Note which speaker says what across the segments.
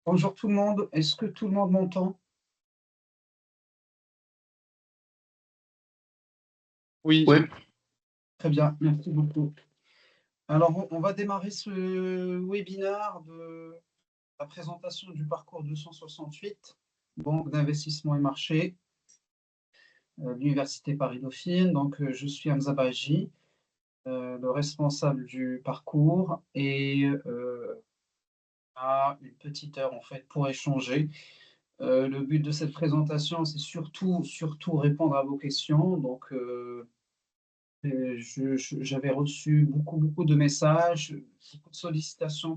Speaker 1: Bonjour tout le monde, est-ce que tout le monde m'entend?
Speaker 2: Oui,
Speaker 3: Ouais,
Speaker 1: Très bien, merci beaucoup. Alors on va démarrer ce webinaire de la présentation du parcours 268, Banque d'investissement et marché, l'Université Paris-Dauphine. Donc je suis Hamza Baji, le responsable du parcours et à une petite heure en fait pour échanger. Le but de cette présentation, c'est surtout répondre à vos questions. Donc j'avais reçu beaucoup de messages, beaucoup de sollicitations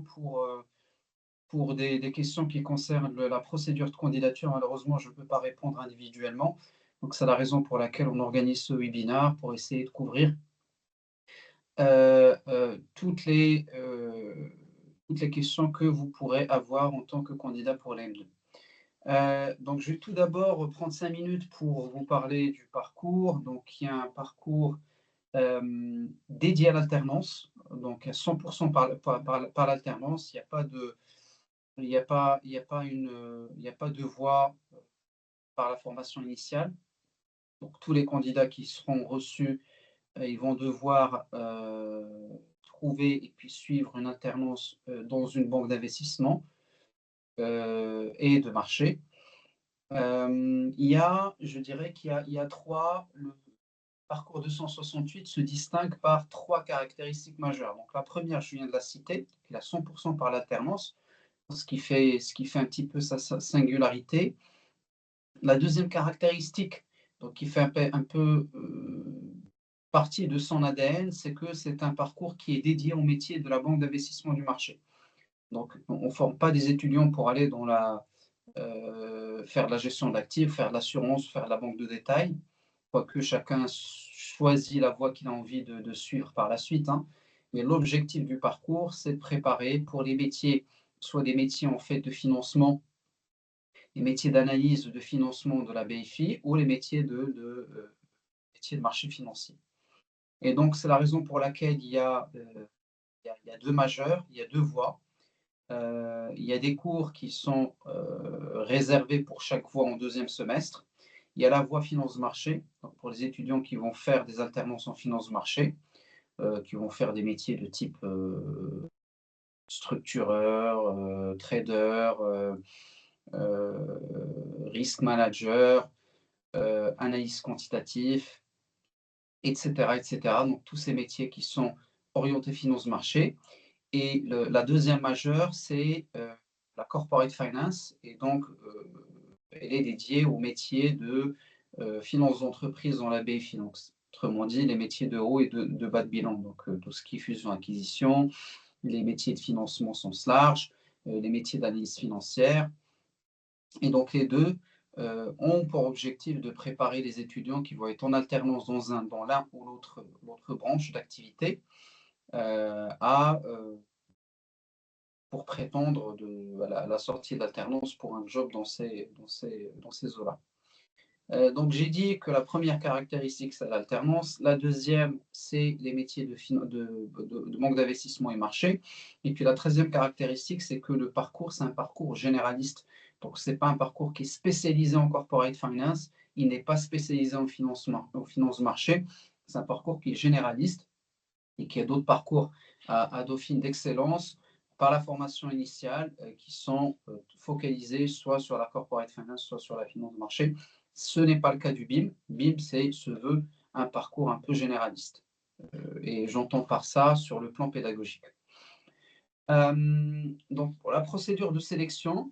Speaker 1: pour des questions qui concernent la procédure de candidature. Malheureusement, je ne peux pas répondre individuellement. Donc, c'est la raison pour laquelle on organise ce webinaire pour essayer de couvrir euh, euh, toutes les, euh, toutes les questions que vous pourrez avoir en tant que candidat pour l'AM2. Donc, je vais tout d'abord prendre 5 minutes pour vous parler du parcours. Donc, il y a un parcours dédié à l'alternance, donc à 100% par l'alternance. Il n'y a pas de, il y a pas de voie par la formation initiale. Donc tous les candidats qui seront reçus, ils vont devoir trouver et puis suivre une alternance dans une banque d'investissement et de marché. Je dirais il y a trois, parcours 268 se distingue par trois caractéristiques majeures. Donc la première, je viens de la citer, il est à 100% par l'alternance, ce qui fait un petit peu sa singularité. La deuxième caractéristique, donc qui fait un peu partie de son ADN, c'est que c'est un parcours qui est dédié au métier de la banque d'investissement du marché. Donc on ne forme pas des étudiants pour aller faire de la gestion d'actifs, faire de l'assurance, faire de la banque de détail, quoique chacun choisit la voie qu'il a envie de suivre par la suite, hein. Mais l'objectif du parcours, c'est de préparer pour les métiers, soit des métiers en fait de financement, les métiers d'analyse de financement de la BFI ou les métiers de marché financier. Et donc, c'est la raison pour laquelle il y a deux majeurs, il y a deux voies. Il y a des cours qui sont réservés pour chaque voie en deuxième semestre. Il y a la voie finance-marché, pour les étudiants qui vont faire des alternances en finance-marché, qui vont faire des métiers de type structureur, trader, risk manager, analyse quantitatif, etc., etc. Donc tous ces métiers qui sont orientés finance-marché. Et la deuxième majeure, c'est la corporate finance. Et donc, elle est dédiée au métier de finance d'entreprise dans la BFI. Donc, autrement dit, les métiers de haut et de bas de bilan. Donc, tout ce qui est fusion-acquisition, les métiers de financement au sens large, les métiers d'analyse financière. Et donc, les deux ont pour objectif de préparer les étudiants qui vont être en alternance dans l'un ou l'autre branche d'activité pour prétendre à la sortie d'alternance pour un job dans ces eaux-là. Donc j'ai dit que la première caractéristique, c'est l'alternance. La deuxième, c'est les métiers de banque d'investissement et marché. Et puis la troisième caractéristique, c'est que le parcours, c'est un parcours généraliste. Donc ce n'est pas un parcours qui est spécialisé en corporate finance. Il n'est pas spécialisé en finance marché. C'est un parcours qui est généraliste et qui a d'autres parcours à Dauphine d'excellence par la formation initiale qui sont focalisés soit sur la corporate finance, soit sur la finance de marché. Ce n'est pas le cas du BIM. BIM, se veut un parcours un peu généraliste. Et j'entends par ça sur le plan pédagogique. Donc, pour la procédure de sélection,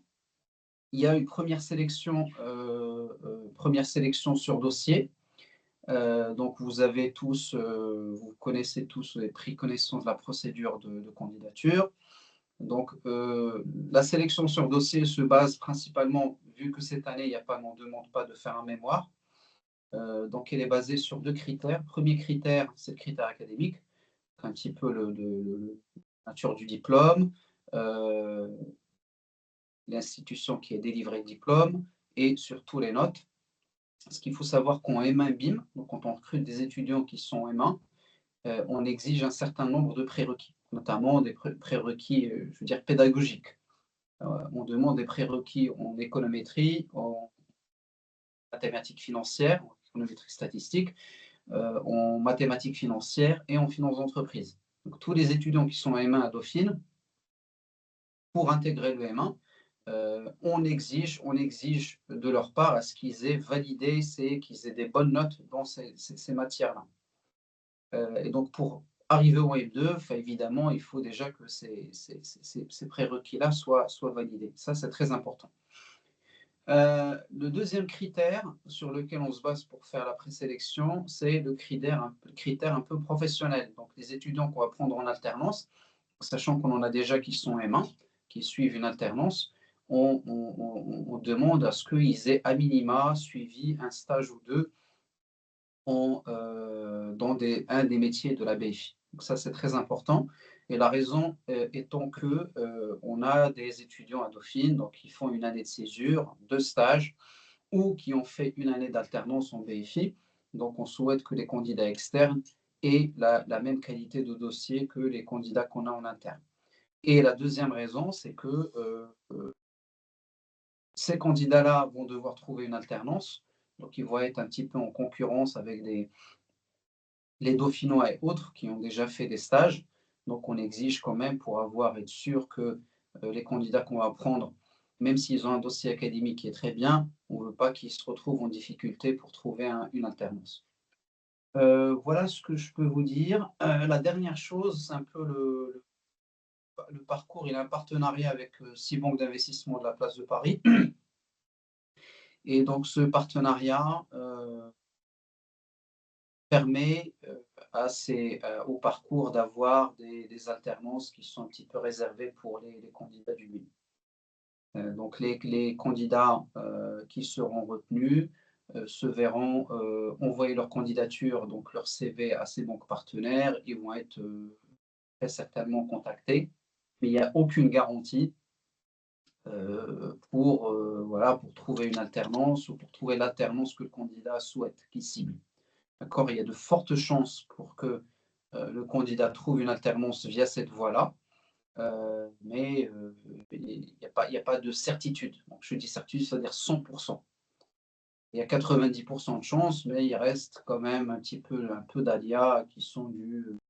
Speaker 1: il y a une première sélection sur dossier. Donc vous connaissez tous, vous avez pris connaissance de la procédure de candidature. Donc la sélection sur dossier se base principalement, vu que cette année, on ne demande pas de faire un mémoire, donc elle est basée sur deux critères. Premier critère, c'est le critère académique, un petit peu la nature du diplôme, euh, l'institution qui a délivré le diplôme et surtout les notes. Ce qu'il faut savoir qu'en M1 BIM, donc quand on recrute des étudiants qui sont en M1, on exige un certain nombre de prérequis, notamment des prérequis, je veux dire, pédagogiques. on demande des prérequis en économétrie, en mathématiques financières, en économétrie statistique, en mathématiques financières et en finance d'entreprise. Donc tous les étudiants qui sont M1 à Dauphine, pour intégrer le M1, on exige de leur part à ce qu'ils aient validé, qu'ils aient des bonnes notes dans ces matières-là. Et donc pour arriver au M2, évidemment, il faut déjà que ces prérequis-là soient validés. Ça, c'est très important. Le deuxième critère sur lequel on se base pour faire la présélection, c'est le critère un peu professionnel. Donc les étudiants qu'on va prendre en alternance, sachant qu'on en a déjà qui sont M1, qui suivent une alternance, on demande à ce qu'ils aient à minima suivi un stage ou deux dans un des métiers de la BFI. Donc ça, c'est très important. Et la raison étant que on a des étudiants à Dauphine, donc qui font une année de césure, de stage, ou qui ont fait une année d'alternance en BFI. Donc on souhaite que les candidats externes aient la même qualité de dossier que les candidats qu'on a en interne. Et la deuxième raison, c'est que ces candidats-là vont devoir trouver une alternance. Donc ils vont être un petit peu en concurrence avec les dauphinois et autres qui ont déjà fait des stages. Donc on exige quand même pour être sûr que les candidats qu'on va prendre, même s'ils ont un dossier académique qui est très bien, on ne veut pas qu'ils se retrouvent en difficulté pour trouver une alternance. Voilà ce que je peux vous dire. La dernière chose, c'est un peu le parcours. Il a un partenariat avec 6 banques d'investissement de la place de Paris. Et donc ce partenariat permet au parcours d'avoir des alternances qui sont un petit peu réservées pour les candidats du milieu. Donc les candidats qui seront retenus se verront envoyer leur candidature, donc leur CV à ces banques partenaires. Ils vont être très certainement contactés, mais il n'y a aucune garantie voilà, pour trouver une alternance ou pour trouver l'alternance que le candidat souhaite, qu'il cible. D'accord? Il y a de fortes chances pour que le candidat trouve une alternance via cette voie-là, mais il n'y a pas de certitude. Donc, je dis certitude, c'est-à-dire 100%. Il y a 90% de chances, mais il reste quand même un peu d'aléas qui sont dus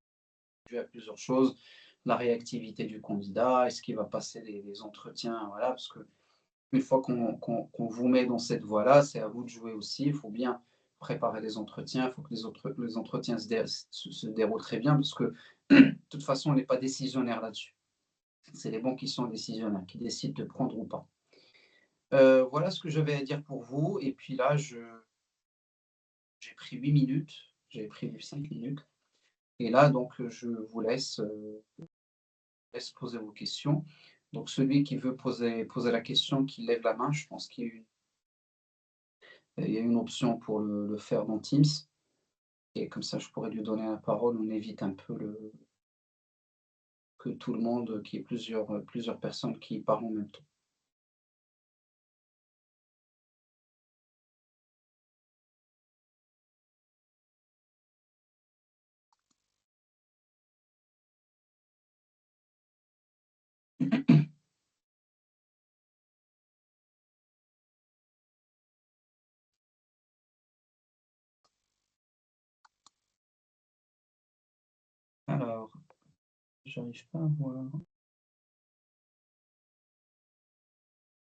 Speaker 1: à plusieurs choses. La réactivité du candidat, est-ce qu'il va passer les entretiens, voilà, parce que une fois qu'on vous met dans cette voie-là, c'est à vous de jouer aussi. Il faut bien préparer les entretiens, il faut que les entretiens se déroulent très bien, parce que de toute façon, on n'est pas décisionnaire là-dessus. C'est les banques qui sont décisionnaires, qui décident de prendre ou pas. Voilà ce que j'avais à dire pour vous. Et puis là, j'ai pris 8 minutes, j'avais prévu 5 minutes. Et là, donc, je vous laisse poser vos questions. Donc, celui qui veut poser la question, qui lève la main, je pense qu'il y a une option pour le faire dans Teams. Et comme ça, je pourrais lui donner la parole. On évite un peu que tout le monde, qu'il y ait plusieurs personnes qui parlent en même temps. Alors, j'arrive pas à voir.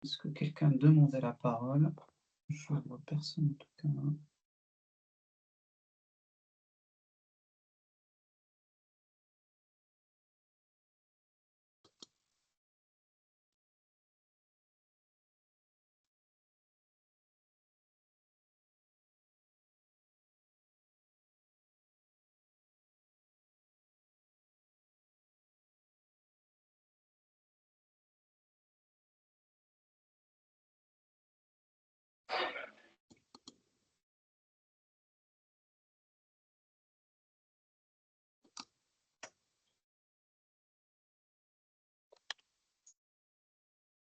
Speaker 1: Est-ce que quelqu'un demandait la parole? Je vois personne en tout cas.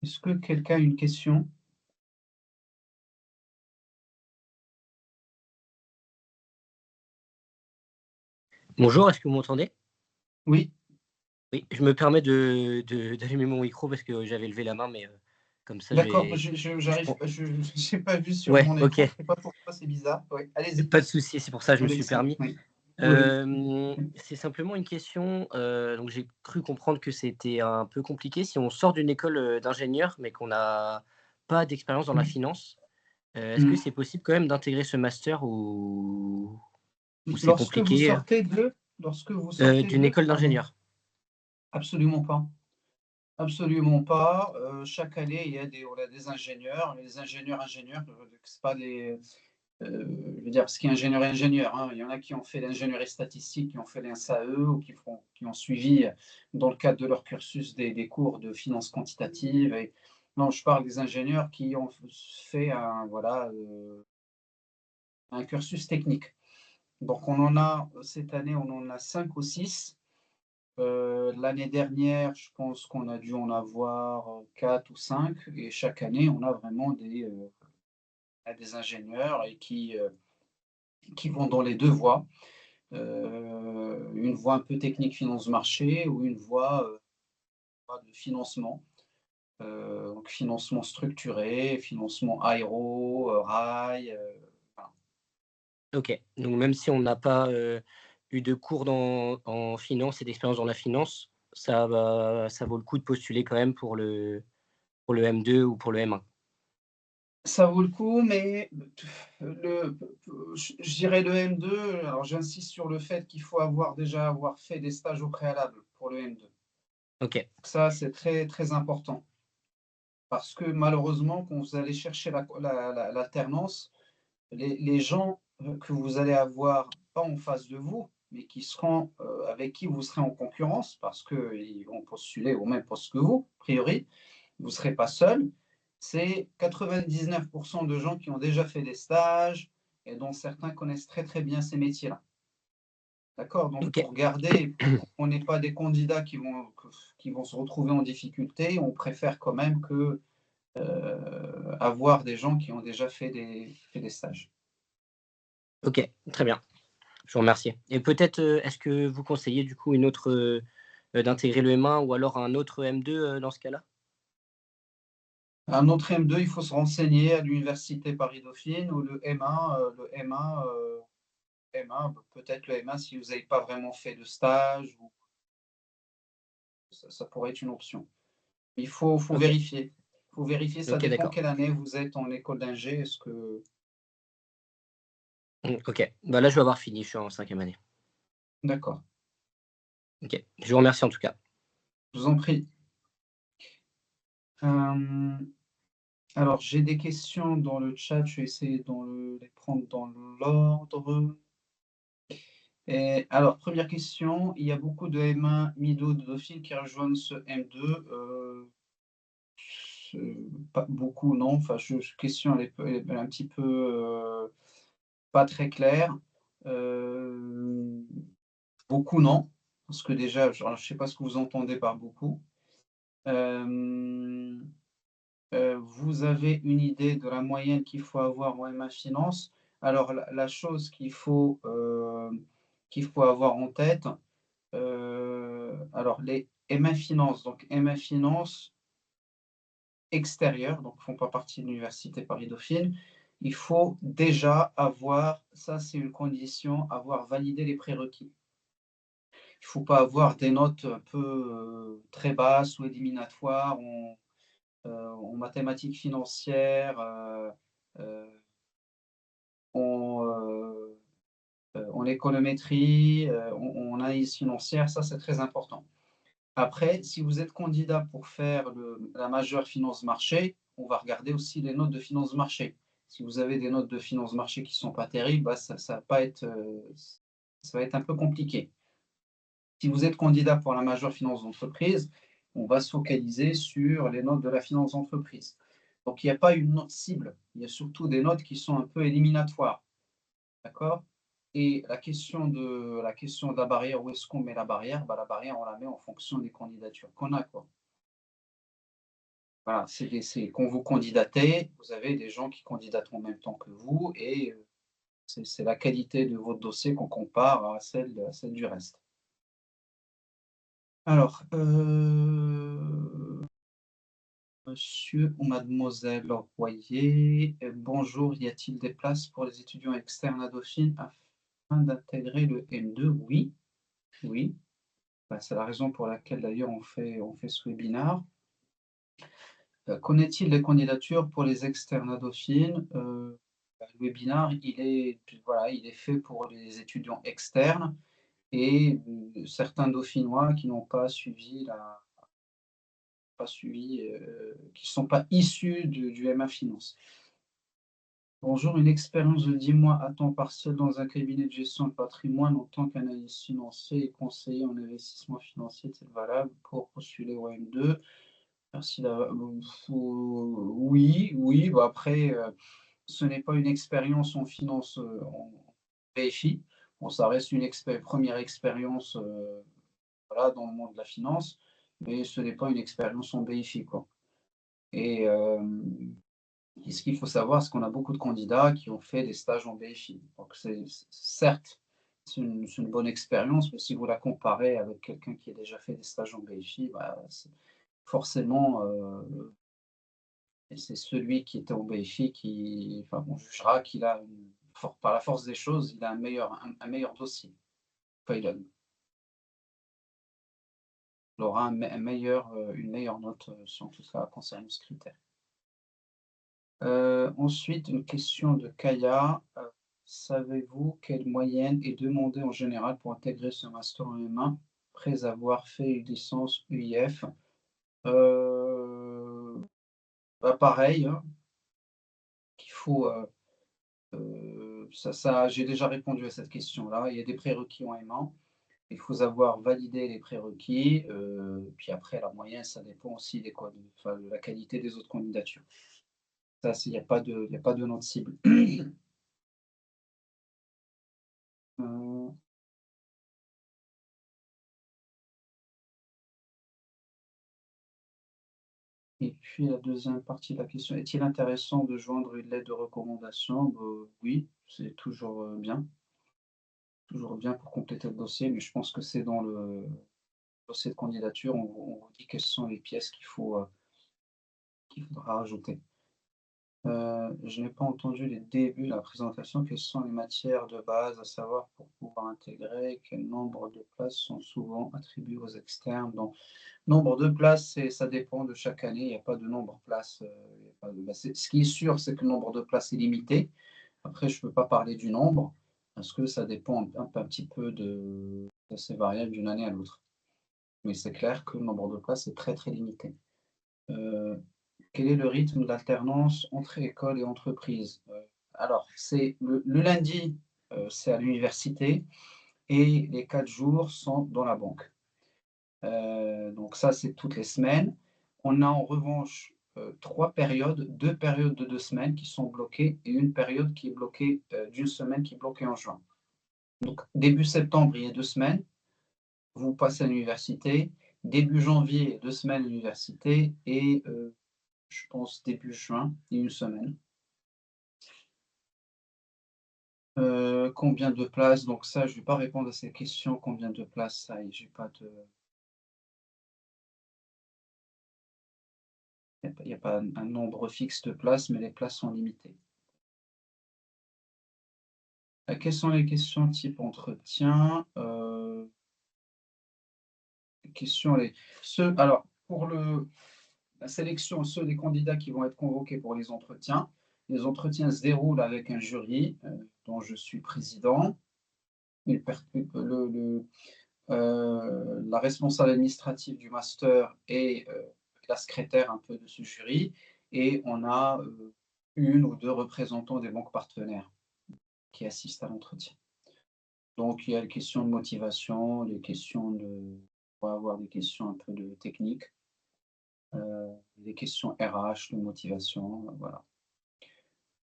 Speaker 1: Est-ce que quelqu'un a une question?
Speaker 2: Bonjour, est-ce que vous m'entendez?
Speaker 1: Oui.
Speaker 2: Oui, je me permets d'allumer mon micro parce que j'avais levé la main, mais comme ça,
Speaker 1: D'accord,
Speaker 2: je
Speaker 1: j'arrive,
Speaker 2: pen
Speaker 1: je j'ai pas vu sur
Speaker 2: ouais,
Speaker 1: mon
Speaker 2: OK,
Speaker 1: écran, je sais pas pourquoi, c'est bizarre. Oui, allez-y,
Speaker 2: pas de souci, c'est pour ça que je me suis
Speaker 1: Alexandre,
Speaker 2: permis.
Speaker 1: oui. Oui, oui.
Speaker 2: C'est simplement une question, donc j'ai cru comprendre que c'était un peu compliqué si on sort d'une école, d'ingénieur, mais qu'on n'a pas d'expérience dans la
Speaker 1: Mmh.
Speaker 2: finance, est-ce que
Speaker 1: Mmh.
Speaker 2: c'est possible quand même d'intégrer ce master ou c'est
Speaker 1: Lorsque vous
Speaker 2: compliqué,
Speaker 1: sortez de lorsque vous sortez
Speaker 2: d'une
Speaker 1: de
Speaker 2: école
Speaker 1: pardon?
Speaker 2: d'ingénieur?
Speaker 1: Absolument pas. Absolument pas. Chaque année, on a des ingénieurs. Les ingénieurs, c'est pas des, je veux dire, ce qui est ingénieur, hein. Il y en a qui ont fait l'ingénierie statistique, qui ont fait l'INSAE ou qui ont suivi, dans le cadre de leur cursus des cours de finance quantitative et non, je parle des ingénieurs qui ont fait un voilà, un cursus technique. Donc on en a cette année, on en a 5 ou 6. L'année dernière, je pense qu'on a dû en avoir, 4 ou 5 et chaque année, on a vraiment des ingénieurs et qui vont dans les 2 voies. Une voie un peu technique finance marché ou une voie de financement. Donc financement structuré, financement aéro, rail, voilà.
Speaker 2: OK, donc même si on n'a pas, eu de cours en finance et d'expérience dans la finance, ça vaut le coup de postuler quand même pour le M2 ou pour le M1?
Speaker 1: Ça vaut le coup, mais je dirais le M2, alors j'insiste sur le fait qu'il faut déjà avoir fait des stages au préalable pour le M2.
Speaker 2: OK,
Speaker 1: Ça, c'est très, très important parce que malheureusement, quand vous allez chercher l'alternance, les gens, que vous allez avoir, pas en face de vous, mais avec qui vous serez en concurrence parce qu'ils vont postuler au même poste que vous, a priori, vous ne serez pas seul. C'est 99 de gens qui ont déjà fait des stages et dont certains connaissent très, très bien ces métiers-là. D'accord? Donc
Speaker 2: OK.
Speaker 1: pour qu'on n'ait pas des candidats qui vont se retrouver en difficulté, on préfère quand même avoir des gens qui ont déjà fait des stages.
Speaker 2: OK, très bien, je vous remercie et peut-être, est-ce que vous conseillez du coup une autre, d'intégrer le M1 ou alors un autre M2, dans ce cas-là?
Speaker 1: Un autre M2, il faut se renseigner à l'université Paris-Dauphine ou le M1, peut-être le M1 si vous n'avez pas vraiment fait de stage ou ça pourrait être une option. Il faut
Speaker 2: OK,
Speaker 1: vérifier. Il faut vérifier, ça
Speaker 2: OK,
Speaker 1: dépend
Speaker 2: d'accord.
Speaker 1: quelle année vous êtes en école d'ingé. Est-ce que
Speaker 2: OK, bah, là, je vais avoir fini, je suis en 5e année.
Speaker 1: d'accord,
Speaker 2: OK, je vous remercie en tout cas.
Speaker 1: je vous en prie. Hem, alors j'ai des questions dans le chat, je vais essayer les prendre dans l'ordre et alors première question, il y a beaucoup de M1 Mido de Dauphine qui rejoignent ce M2, ce pas beaucoup non, enfin question elle est un petit peu, pas très claire. Heu, beaucoup non, parce que déjà, je ne sais pas ce que vous entendez par beaucoup. Hem, vous avez une idée de la moyenne qu'il faut avoir en MA Finance? Alors la chose qu'il faut avoir en tête, alors les MA Finance, donc MA Finance extérieurs, donc font pas partie de l'université Paris-Dauphine, il faut déjà avoir, ça c'est une condition, avoir validé les prérequis. Il ne faut pas avoir des notes un peu, très basses ou éliminatoires en mathématiques financières, heu, en, en économétrie, en analyse financière, ça c'est très important. Après, si vous êtes candidat pour faire la majeure finance marché, on va regarder aussi les notes de finance marché. Si vous avez des notes de finance marché qui ne sont pas terribles, bah, ça va pas être, ça va être un peu compliqué. Si vous êtes candidat pour la majeure finance d'entreprise, on va se focaliser sur les notes de la finance d'entreprise. Donc il n'y a pas une note cible, il y a surtout des notes qui sont un peu éliminatoires, d'accord? Et la question de la barrière, où est-ce qu'on met la barrière? Bah, la barrière, on la met en fonction des candidatures qu'on a, quoi. Voilà, c'est quand vous candidatez, vous avez des gens qui candidatent en même temps que vous et c'est la qualité de votre dossier qu'on compare à celle du reste. Alors, monsieur ou mademoiselle Royer, bonjour, y a-t-il des places pour les étudiants externes à Dauphine afin d'intégrer le M2? Oui, oui. Bah, c'est la raison pour laquelle d'ailleurs on fait ce webinaire. Qu'en est-il des candidatures pour les externes à Dauphine? Bah, le webinaire, il est fait pour les étudiants externes et certains dauphinois qui n'ont pas suivi qui ne sont pas issus du MA Finance. Bonjour, une expérience de 10 mois à temps partiel dans un cabinet de gestion de patrimoine en tant qu'analyste financier et conseiller en investissement financier est-elle valable pour postuler au M2? Merci oui, oui, bah, après, ce n'est pas une expérience en finance, en PFI. Bon, ça reste une première expérience, voilà, dans le monde de la finance, mais ce n'est pas une expérience en BFI, quoi. Et ce qu'il faut savoir, c'est qu'on a beaucoup de candidats qui ont fait des stages en BFI. Donc certes, c'est une bonne expérience, mais si vous la comparez avec quelqu'un qui a déjà fait des stages en BFI, bah, c'est forcément, et c'est celui qui était en BFI qui enfin, on jugera qu'il a par la force des choses, il a un meilleur dossier. Enfin, il aura une meilleure note, si en tout cas concernant ce critère. Ensuite, une question de Kaya. Savez-vous quelle moyenne est demandée en général pour intégrer ce master en M1 après avoir fait une licence UIF? Bah, pareil, hein, qu'il faut, j'ai déjà répondu à cette question-là. Il y a des prérequis en M1. Il faut avoir validé les prérequis, puis après la moyenne, ça dépend aussi de la qualité des autres candidatures. Ça, il y a pas de note cible. Heu, et puis la deuxième partie de la question: «Est-il intéressant de joindre une lettre de recommandation?» Oui, c'est toujours bien pour compléter le dossier, mais je pense que c'est dans le dossier de candidature, on vous dit quelles sont les pièces qu'il faudra rajouter. Je n'ai pas entendu les débuts de la présentation. Quelles sont les matières de base à savoir pour pouvoir intégrer? Quel nombre de places sont souvent attribuées aux externes? Donc, nombre de places, ça dépend de chaque année. Il n'y a pas de nombre de places. Il y a pas de, bah, ce qui est sûr, c'est que le nombre de places est limité. Après, je ne peux pas parler du nombre parce que ça dépend un petit peu de ces variables d'une année à l'autre. Mais c'est clair que le nombre de places est très très limité. Euh, Quel est le rythme d'alternance entre école et entreprise? Alors, c'est le lundi, c'est à l'université et les 4 jours sont dans la banque. Donc ça, c'est toutes les semaines. On a en revanche, 3 périodes, 2 périodes de 2 semaines qui sont bloquées et une période qui est bloquée, d'1 semaine qui est bloquée en juin. Donc début septembre, il y a 2 semaines, vous passez à l'université. Début janvier, 2 semaines à l'université et je pense début juin, il y a 1 semaine. Combien de places? Donc ça, je ne vais pas répondre à ces questions. Combien de places? Ça, j'ai pas de il y a pas un nombre fixe de places, mais les places sont limitées. Quelles sont les questions type entretien? Questions les ceux alors pour la sélection, ceux des candidats qui vont être convoqués pour les entretiens se déroulent avec un jury, dont je suis président. Une per le La responsable administrative du master est, la secrétaire un peu de ce jury et on a, 1 ou 2 représentants des banques partenaires qui assistent à l'entretien. Donc il y a les questions de motivation, on va avoir des questions un peu de technique, des questions RH, de motivation, voilà.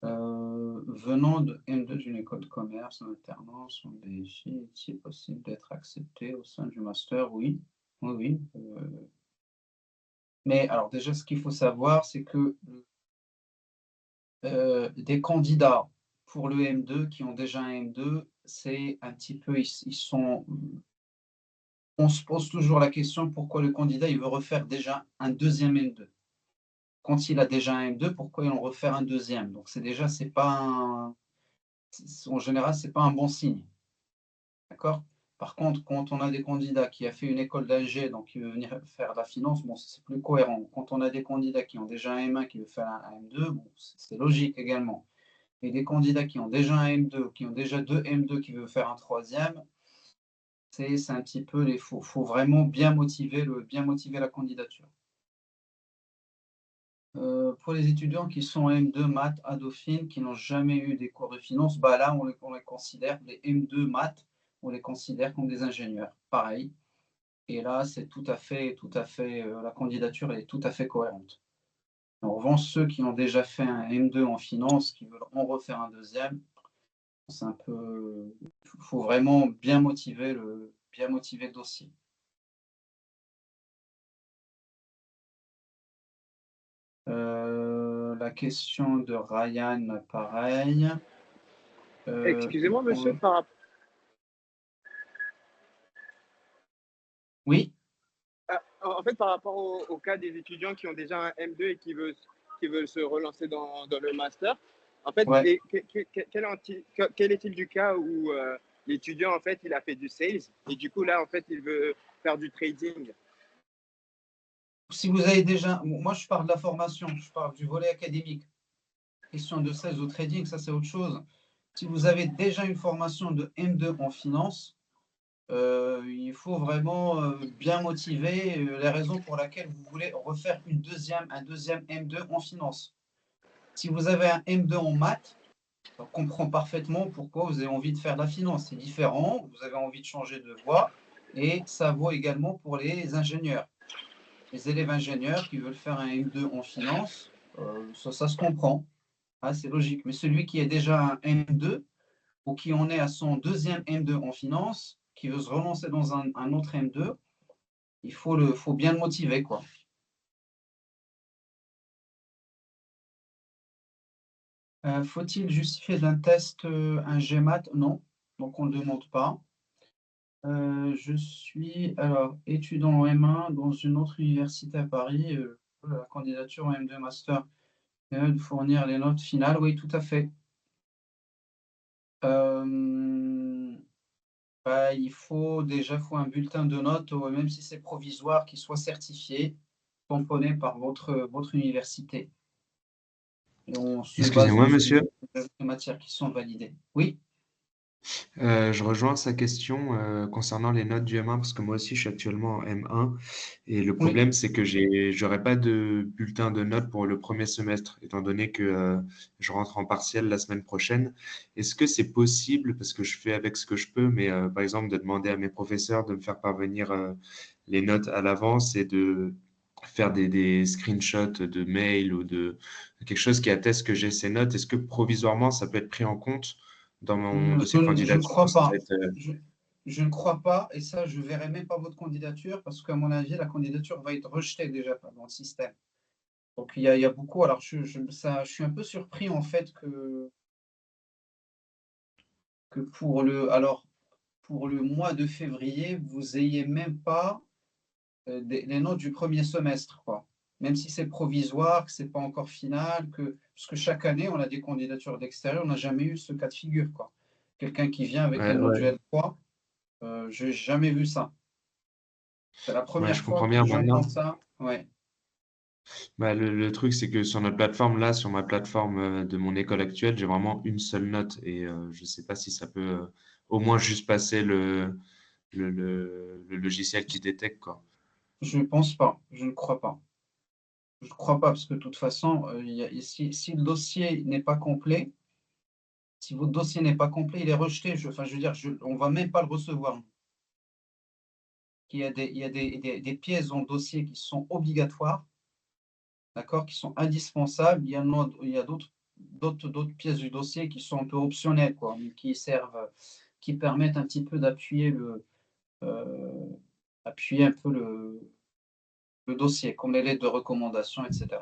Speaker 1: Venant de M2 d'une école de commerce en alternance en BFI, est-il possible d'être accepté au sein du master? Oui, oui, oui, mais alors déjà ce qu'il faut savoir, c'est que, des candidats pour le M2 qui ont déjà un M2, c'est un petit peu ils sont on se pose toujours la question pourquoi le candidat il veut refaire déjà un deuxième M2. Quand il a déjà un M2, pourquoi il en refaire un deuxième? Donc c'est pas en général, c'est pas un bon signe. D'accord? Par contre, quand on a des candidats qui a fait une école d'ingé, donc qui veut venir faire de la finance, bon, c'est plus cohérent. Quand on a des candidats qui ont déjà un M1 qui veut faire un M2, bon, c'est logique également. Et des candidats qui ont déjà un M2, qui ont déjà deux M2 qui veulent faire un troisième, c'est un petit peu il faut vraiment bien motiver la candidature. Pour les étudiants qui sont en M2 maths à Dauphine, qui n'ont jamais eu des cours de finance, bah là, on les considère, les M2 maths, on les considère comme des ingénieurs. Pareil. Et là, c'est tout à fait, la candidature est tout à fait cohérente. En revanche, ceux qui ont déjà fait un M2 en finance, qui veulent en refaire un deuxième, c'est un peu, il faut vraiment bien motiver le dossier. La question de Ryan, pareil.
Speaker 3: Excusez-moi, monsieur,
Speaker 1: Oui.
Speaker 3: En fait, par rapport au cas des étudiants qui ont déjà un M2 et qui veulent se relancer dans le master, en fait,
Speaker 1: Ouais.
Speaker 3: quel est-il du cas où l'étudiant, en fait, il a fait du sales et du coup, là, en fait, il veut faire du trading?
Speaker 1: Si vous avez déjà, moi je parle de la formation, je parle du volet académique. Question de sales au trading, ça c'est autre chose. Si vous avez déjà une formation de M2 en finance, il faut vraiment bien motiver les raisons pour lesquelles vous voulez refaire un deuxième M2 en finance. Si vous avez un M2 en maths, on comprend parfaitement pourquoi vous avez envie de faire de la finance. C'est différent, vous avez envie de changer de voie et ça vaut également pour les ingénieurs. Les élèves ingénieurs qui veulent faire un M2 en finance, ça se comprend, hein, c'est logique. Mais celui qui a déjà un M2 ou qui en est à son deuxième M2 en finance, qui veut se relancer dans un autre M2, il faut bien le motiver, quoi. Faut-il justifier d'un test un GMAT? Non, donc on ne le demande pas. Je suis alors étudiant en M1 dans une autre université à Paris. La candidature en M2 master de fournir les notes finales. Oui, tout à fait. Bah, il faut un bulletin de notes, même si c'est provisoire, qui soit certifié, tamponné par votre université. Et on se base
Speaker 4: Excusez-moi,
Speaker 1: dessus
Speaker 4: monsieur.
Speaker 1: sur les matières qui sont validées. Oui.
Speaker 4: Je rejoins sa question concernant les notes du M1 parce que moi aussi je suis actuellement en M1 et le
Speaker 1: Oui.
Speaker 4: problème c'est que j'aurai pas de bulletin de notes pour le premier semestre étant donné que je rentre en partiel la semaine prochaine. Est-ce que c'est possible, parce que je fais avec ce que je peux, mais par exemple de demander à mes professeurs de me faire parvenir les notes à l'avance et de faire des screenshots de mails ou de quelque chose qui atteste que j'ai ces notes? Est-ce que provisoirement ça peut être pris en compte dans mon dossier de
Speaker 1: Je ne
Speaker 4: candidature?
Speaker 1: crois
Speaker 4: Ça va
Speaker 1: pas.
Speaker 4: être,
Speaker 1: Je ne crois pas, et ça, je ne verrai même pas votre candidature, parce qu'à mon avis, la candidature va être rejetée déjà dans le système. Donc il y a beaucoup. Alors je suis un peu surpris en fait que pour le mois de février, vous ayez même pas les notes du premier semestre, quoi. Même si c'est provisoire, que c'est pas encore final, parce que chaque année, on a des candidatures d'extérieur, on n'a jamais eu ce cas de figure, quoi. Quelqu'un qui vient avec
Speaker 4: ouais,
Speaker 1: les notes
Speaker 4: ouais,
Speaker 1: du L3, je n'ai jamais vu ça. C'est la
Speaker 4: ouais,
Speaker 1: première
Speaker 4: je
Speaker 1: fois
Speaker 4: comprends
Speaker 1: que
Speaker 4: bien
Speaker 1: j'entends
Speaker 4: maintenant.
Speaker 1: ça. Ouais.
Speaker 4: Bah, le truc, c'est que sur notre plateforme, là, sur ma plateforme de mon école actuelle, j'ai vraiment une seule note et je sais pas si ça peut au moins juste passer le logiciel qui détecte, quoi.
Speaker 1: Je ne pense pas, je ne crois pas. Je ne crois pas, parce que de toute façon, si le dossier n'est pas complet, si votre dossier n'est pas complet, il est rejeté. Enfin, je veux dire, on ne va même pas le recevoir. Il y a des pièces dans le dossier qui sont obligatoires, d'accord, qui sont indispensables. Il y a d'autres pièces du dossier qui sont un peu optionnelles, quoi, mais qui permettent un petit peu euh, appuyer un peu le dossier, comme les lettres de recommandation, etc.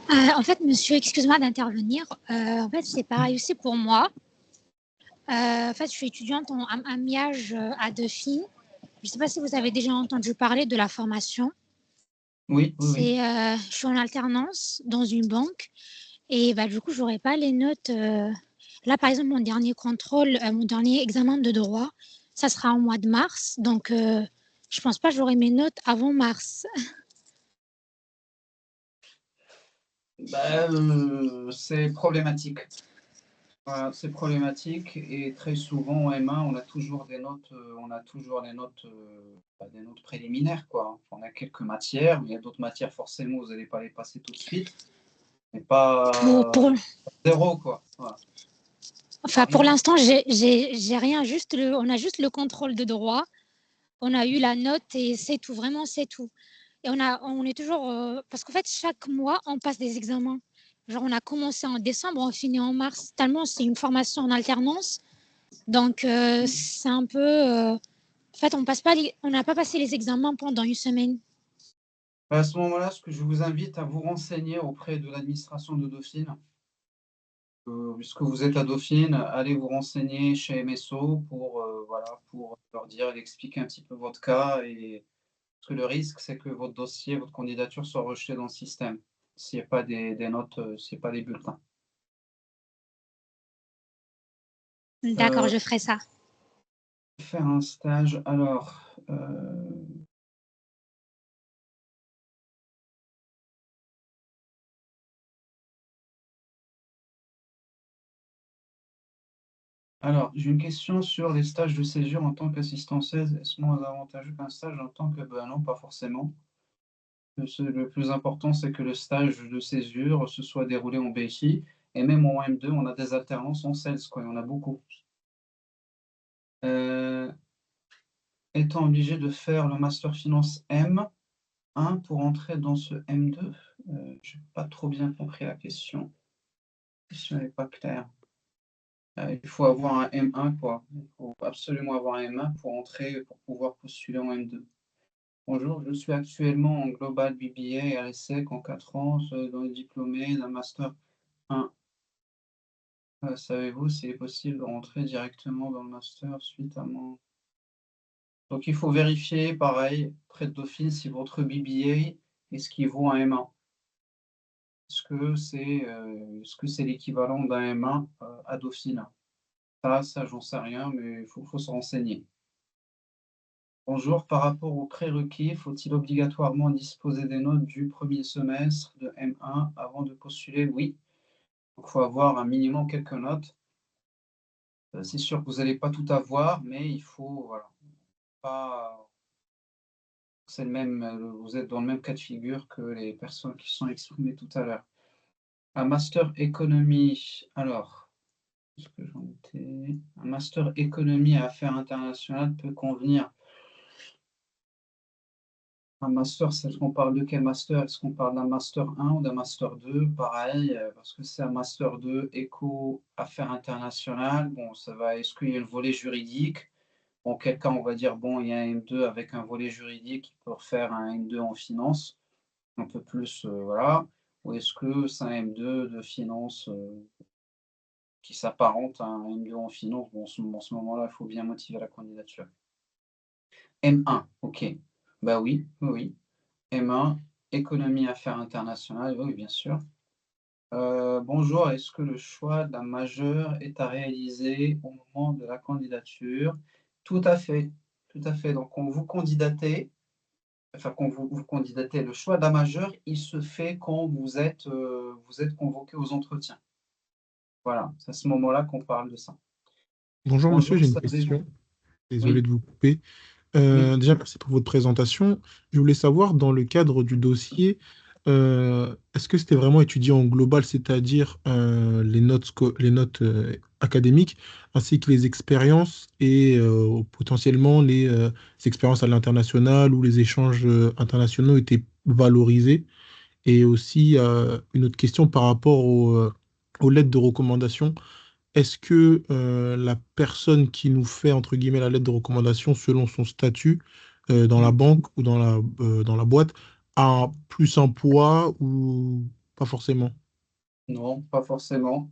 Speaker 5: En fait, monsieur, excuse-moi d'intervenir. En fait, c'est pareil aussi pour moi. En fait, je suis étudiante en amiage à Dauphine. Je ne sais pas si vous avez déjà entendu parler de la formation.
Speaker 1: Oui, oui, oui.
Speaker 5: Je suis en alternance dans une banque et du coup, je n'aurai pas les notes. Là, par exemple, mon dernier contrôle, mon dernier examen de droit, ça sera au mois de mars. Donc, je ne pense pas que j'aurai mes notes avant mars.
Speaker 1: C'est problématique. Voilà, c'est problématique et très souvent en M1, on a toujours des notes, des notes préliminaires, quoi. On a quelques matières, mais il y a d'autres matières, forcément, vous n'allez pas les passer tout de suite, mais pas
Speaker 5: Pour,
Speaker 1: zéro, quoi. Voilà.
Speaker 5: Enfin, pour
Speaker 1: Rien.
Speaker 5: l'instant, j'ai rien. On a juste le contrôle de droit. On a eu la note et c'est tout. Vraiment, c'est tout. Et on est toujours parce qu'en fait, chaque mois, on passe des examens. Genre, on a commencé en décembre, on finit en mars. Tellement, c'est une formation en alternance. Donc, c'est un peu. En fait, on n'a pas passé les examens pendant une semaine.
Speaker 1: À ce moment-là, ce que je vous invite à vous renseigner auprès de l'administration de Dauphine. Puisque vous êtes à Dauphine, allez vous renseigner chez MSO pour leur dire et expliquer un petit peu votre cas. Parce que le risque, c'est que votre dossier, votre candidature soit rejetée dans le système s'il n'y a pas des notes, s'il n'y a pas des bulletins.
Speaker 5: D'accord, je ferai ça.
Speaker 1: Faire un stage, alors. Alors, j'ai une question sur les stages de césure en tant qu'assistant 16. Est-ce moins avantageux qu'un stage en tant que... Ben non, pas forcément. Le plus important, c'est que le stage de césure se soit déroulé en BFI. Et même en M2, on a des alternances en sales, quoi. Il y en a beaucoup. Étant obligé de faire le Master Finance M1 pour entrer dans ce M2, je n'ai pas trop bien compris la question. La question n'est pas claire. Il faut avoir un M1, quoi. Il faut absolument avoir un M1 pour entrer, pour pouvoir postuler en M2. Bonjour, je suis actuellement en Global BBA à l'ESSEC en 4 ans, dans le diplômé d'un Master 1. Savez-vous s'il est possible de rentrer directement dans le Master suite à mon... Donc, il faut vérifier, pareil, près de Dauphine, si votre BBA est ce qui vaut un M1. Est-ce que c'est l'équivalent d'un M1 à Dauphine? Ça, j'en sais rien, mais il faut se renseigner. Bonjour, par rapport aux prérequis, faut-il obligatoirement disposer des notes du premier semestre de M1 avant de postuler? Oui. Il faut avoir un minimum quelques notes. C'est sûr que vous n'allez pas tout avoir, mais il faut, voilà, pas... C'est le même, vous êtes dans le même cas de figure que les personnes qui sont exprimées tout à l'heure. Un master économie, alors, est-ce que j'en étais... Un master économie et affaires internationales peut convenir. Un master, c'est qu'on parle de quel master? Est-ce qu'on parle d'un master 1 ou d'un master 2? Pareil, parce que c'est un master 2 éco affaires internationales. Bon, ça va, est-ce qu'il y a le volet juridique? En quel cas, on va dire, bon, il y a un M2 avec un volet juridique qui peut refaire un M2 en finance, un peu plus, voilà. Ou est-ce que c'est un M2 de finance qui s'apparente à un M2 en finance? Bon, en ce moment-là, il faut bien motiver la candidature. M1, ok. Bah oui, oui, oui. M1, économie affaires internationales, oui, bien sûr. Bonjour, est-ce que le choix d'un majeur est à réaliser au moment de la candidature? Tout à fait, tout à fait. Donc, quand vous candidatez, vous candidatez, le choix d'un majeur, il se fait quand vous êtes convoqué aux entretiens. Voilà, c'est à ce moment-là qu'on parle de ça.
Speaker 6: Bonjour monsieur,
Speaker 1: Bonjour,
Speaker 6: j'ai une
Speaker 1: savez-vous?
Speaker 6: question. Désolé
Speaker 1: Oui,
Speaker 6: de vous couper.
Speaker 1: oui.
Speaker 6: Déjà, merci pour votre présentation. Je voulais savoir, dans le cadre du dossier, est-ce que c'était vraiment étudié en global, c'est-à-dire les notes académiques, ainsi que les expériences et potentiellement les expériences à l'international ou les échanges internationaux étaient valorisés? Et aussi, une autre question par rapport aux lettres de recommandation. Est-ce que la personne qui nous fait, entre guillemets, la lettre de recommandation selon son statut dans la
Speaker 1: Mmh.
Speaker 6: banque ou dans la boîte a plus un poids ou pas forcément?
Speaker 1: Non, pas forcément.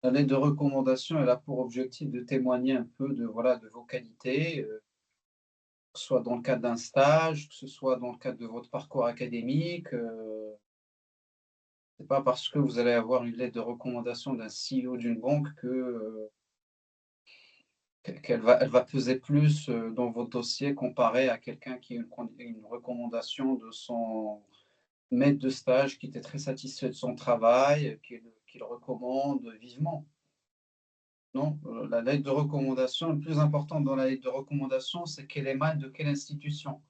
Speaker 1: La lettre de recommandation, elle a pour objectif de témoigner un peu de, voilà, de vos qualités, que ce soit dans le cadre d'un stage, que ce soit dans le cadre de votre parcours académique. C'est pas parce que vous allez avoir une lettre de recommandation d'un CEO d'une banque qu'elle va peser plus dans votre dossier comparé à quelqu'un qui a une recommandation de son maître de stage qui était très satisfait de son travail, qui le recommande vivement. Non, la lettre de recommandation, le plus important dans la lettre de recommandation, c'est qu'elle émane de quelle institution.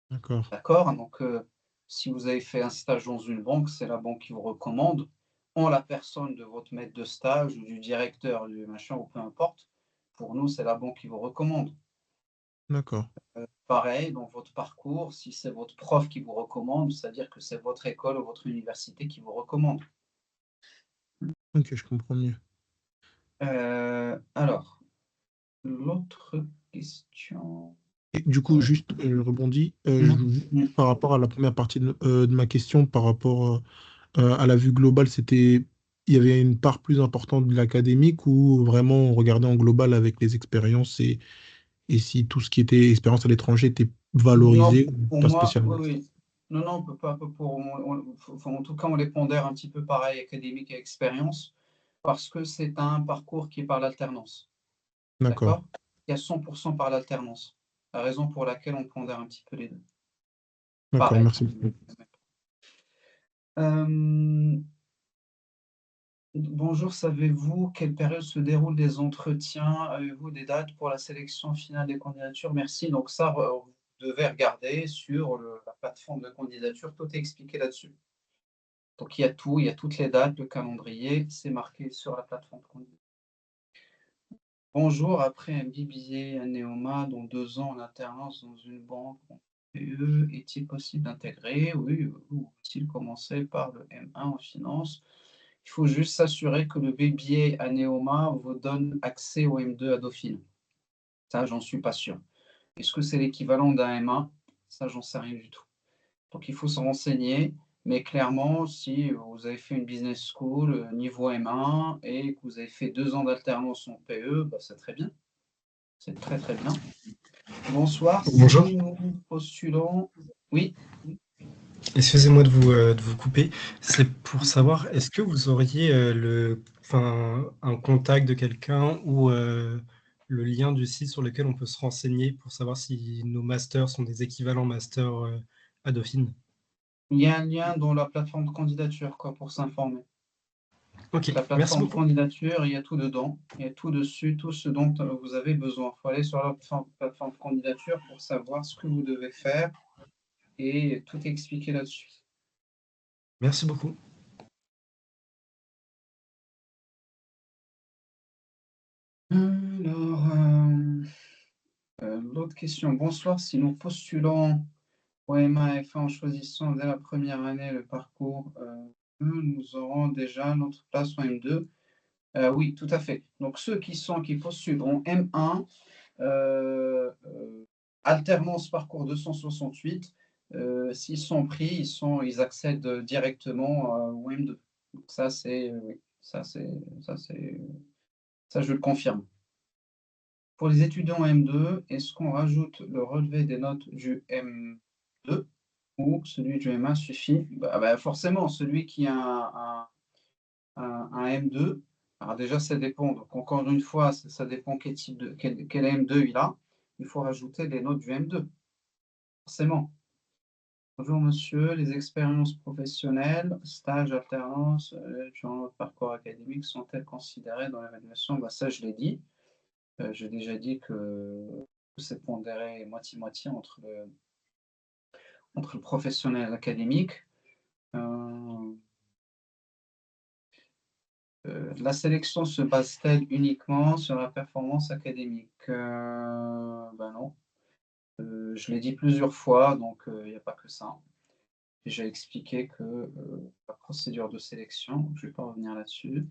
Speaker 6: D'accord.
Speaker 1: D'accord? Donc, si vous avez fait un stage dans une banque, c'est la banque qui vous recommande, en la personne de votre maître de stage ou du directeur du machin ou peu importe. Pour nous, c'est la banque qui vous recommande.
Speaker 6: D'accord.
Speaker 1: Pareil, dans votre parcours, si c'est votre prof qui vous recommande, c'est-à-dire que c'est votre école ou votre université qui vous recommande.
Speaker 6: Ok, je comprends mieux.
Speaker 1: Alors, l'autre question.
Speaker 6: Et du coup, juste, je rebondis
Speaker 1: Mm.
Speaker 6: par rapport à la première partie de ma question, par rapport à la vue globale, il y avait une part plus importante de l'académique ou vraiment on regardait en global avec les expériences et si tout ce qui était expérience à l'étranger était
Speaker 1: Non,
Speaker 6: valorisé ou
Speaker 1: pour
Speaker 6: pas
Speaker 1: moi,
Speaker 6: spécialement.
Speaker 1: oui, oui. Non, non, on peut pas. Enfin, en tout cas, on les pondère un petit peu pareil, académique et expérience, parce que c'est un parcours qui est par l'alternance.
Speaker 6: D'accord,
Speaker 1: D'accord? Il y a 100% par l'alternance. La raison pour laquelle on pondère un petit peu les deux.
Speaker 6: d'accord,
Speaker 1: Pareil.
Speaker 6: merci beaucoup.
Speaker 1: Bonjour, savez-vous quelle période se déroulent les entretiens? Avez-vous des dates pour la sélection finale des candidatures? Merci. Donc ça, vous devez regarder sur la plateforme de candidature, tout est expliqué là-dessus. Donc il y a tout, il y a toutes les dates, le calendrier, c'est marqué sur la plateforme de candidature. Bonjour, après un BBA, un Neoma, dans 2 ans en alternance dans une banque en PE, est-il possible d'intégrer? Oui, ou faut-il commencer par le M1 en finance? Il faut juste s'assurer que le BBA à Neoma vous donne accès au M2 à Dauphine. Ça, j'en suis pas sûr. Est-ce que c'est l'équivalent d'un M1? Ça, j'en sais rien du tout. Donc, il faut se renseigner. Mais clairement, si vous avez fait une business school niveau M1 et que vous avez fait 2 ans d'alternance en PE, bah, c'est très bien. C'est très, très bien. Bonsoir,
Speaker 7: Bonjour,
Speaker 1: si nous postulons... Oui,
Speaker 7: excusez-moi de vous couper. C'est pour savoir, est-ce que vous auriez un contact de quelqu'un ou le lien du site sur lequel on peut se renseigner pour savoir si nos masters sont des équivalents masters à Dauphine?
Speaker 1: il y a un lien dans la plateforme de candidature quoi, pour s'informer.
Speaker 7: Ok,
Speaker 1: La
Speaker 7: merci
Speaker 1: plateforme de
Speaker 7: beaucoup.
Speaker 1: candidature, il y a tout dedans. Il y a tout dessus, tout ce dont vous avez besoin. Il faut aller sur la plateforme de candidature pour savoir ce que vous devez faire et tout est expliqué là-dessus.
Speaker 7: Merci beaucoup.
Speaker 1: Alors, l'autre question. Bonsoir, si nous postulons au MA F1 en choisissant dès la première année le parcours, nous aurons déjà notre place en M2. Oui, tout à fait. Donc, ceux qui postuleront M1, alternance parcours 268, s'ils sont pris, ils accèdent directement au M2. Donc ça, oui, ça, je le confirme. Pour les étudiants M2, est-ce qu'on rajoute le relevé des notes du M2 ou celui du M1 suffit? Forcément, celui qui a un M2. Alors déjà, ça dépend. Donc encore une fois, ça dépend quel M2 il a. Il faut rajouter les notes du M2, forcément. Bonjour monsieur, les expériences professionnelles, stage, alternance, durant votre parcours académique sont-elles considérées dans l'évaluation? Ça, je l'ai dit. J'ai déjà dit que c'est pondéré moitié-moitié entre le professionnel et l'académique. La sélection se base-t-elle uniquement sur la performance académique? Non. Je l'ai dit plusieurs fois, donc il n'y a pas que ça. J'ai expliqué que la procédure de sélection, je ne vais pas revenir là-dessus.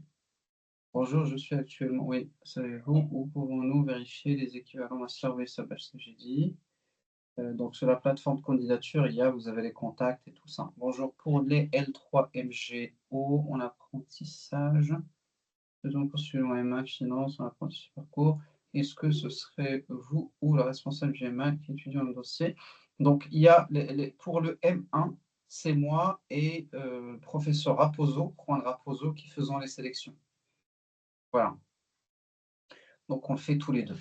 Speaker 1: Bonjour, je suis actuellement... Oui, savez-vous où pouvons-nous vérifier les équivalents master? Oui, ça, ce que j'ai dit. Donc sur la plateforme de candidature, vous avez les contacts et tout ça. Bonjour, pour les L3 MGO en apprentissage. Faisons postuler en M1 finance, en apprentissage parcours. Est-ce que ce serait vous ou le responsable du M1 qui étudie le dossier? Donc, il y a pour le M1, c'est moi et le professeur Raposo, Juan Raposo, qui faisons les sélections. Voilà. Donc, on le fait tous les deux.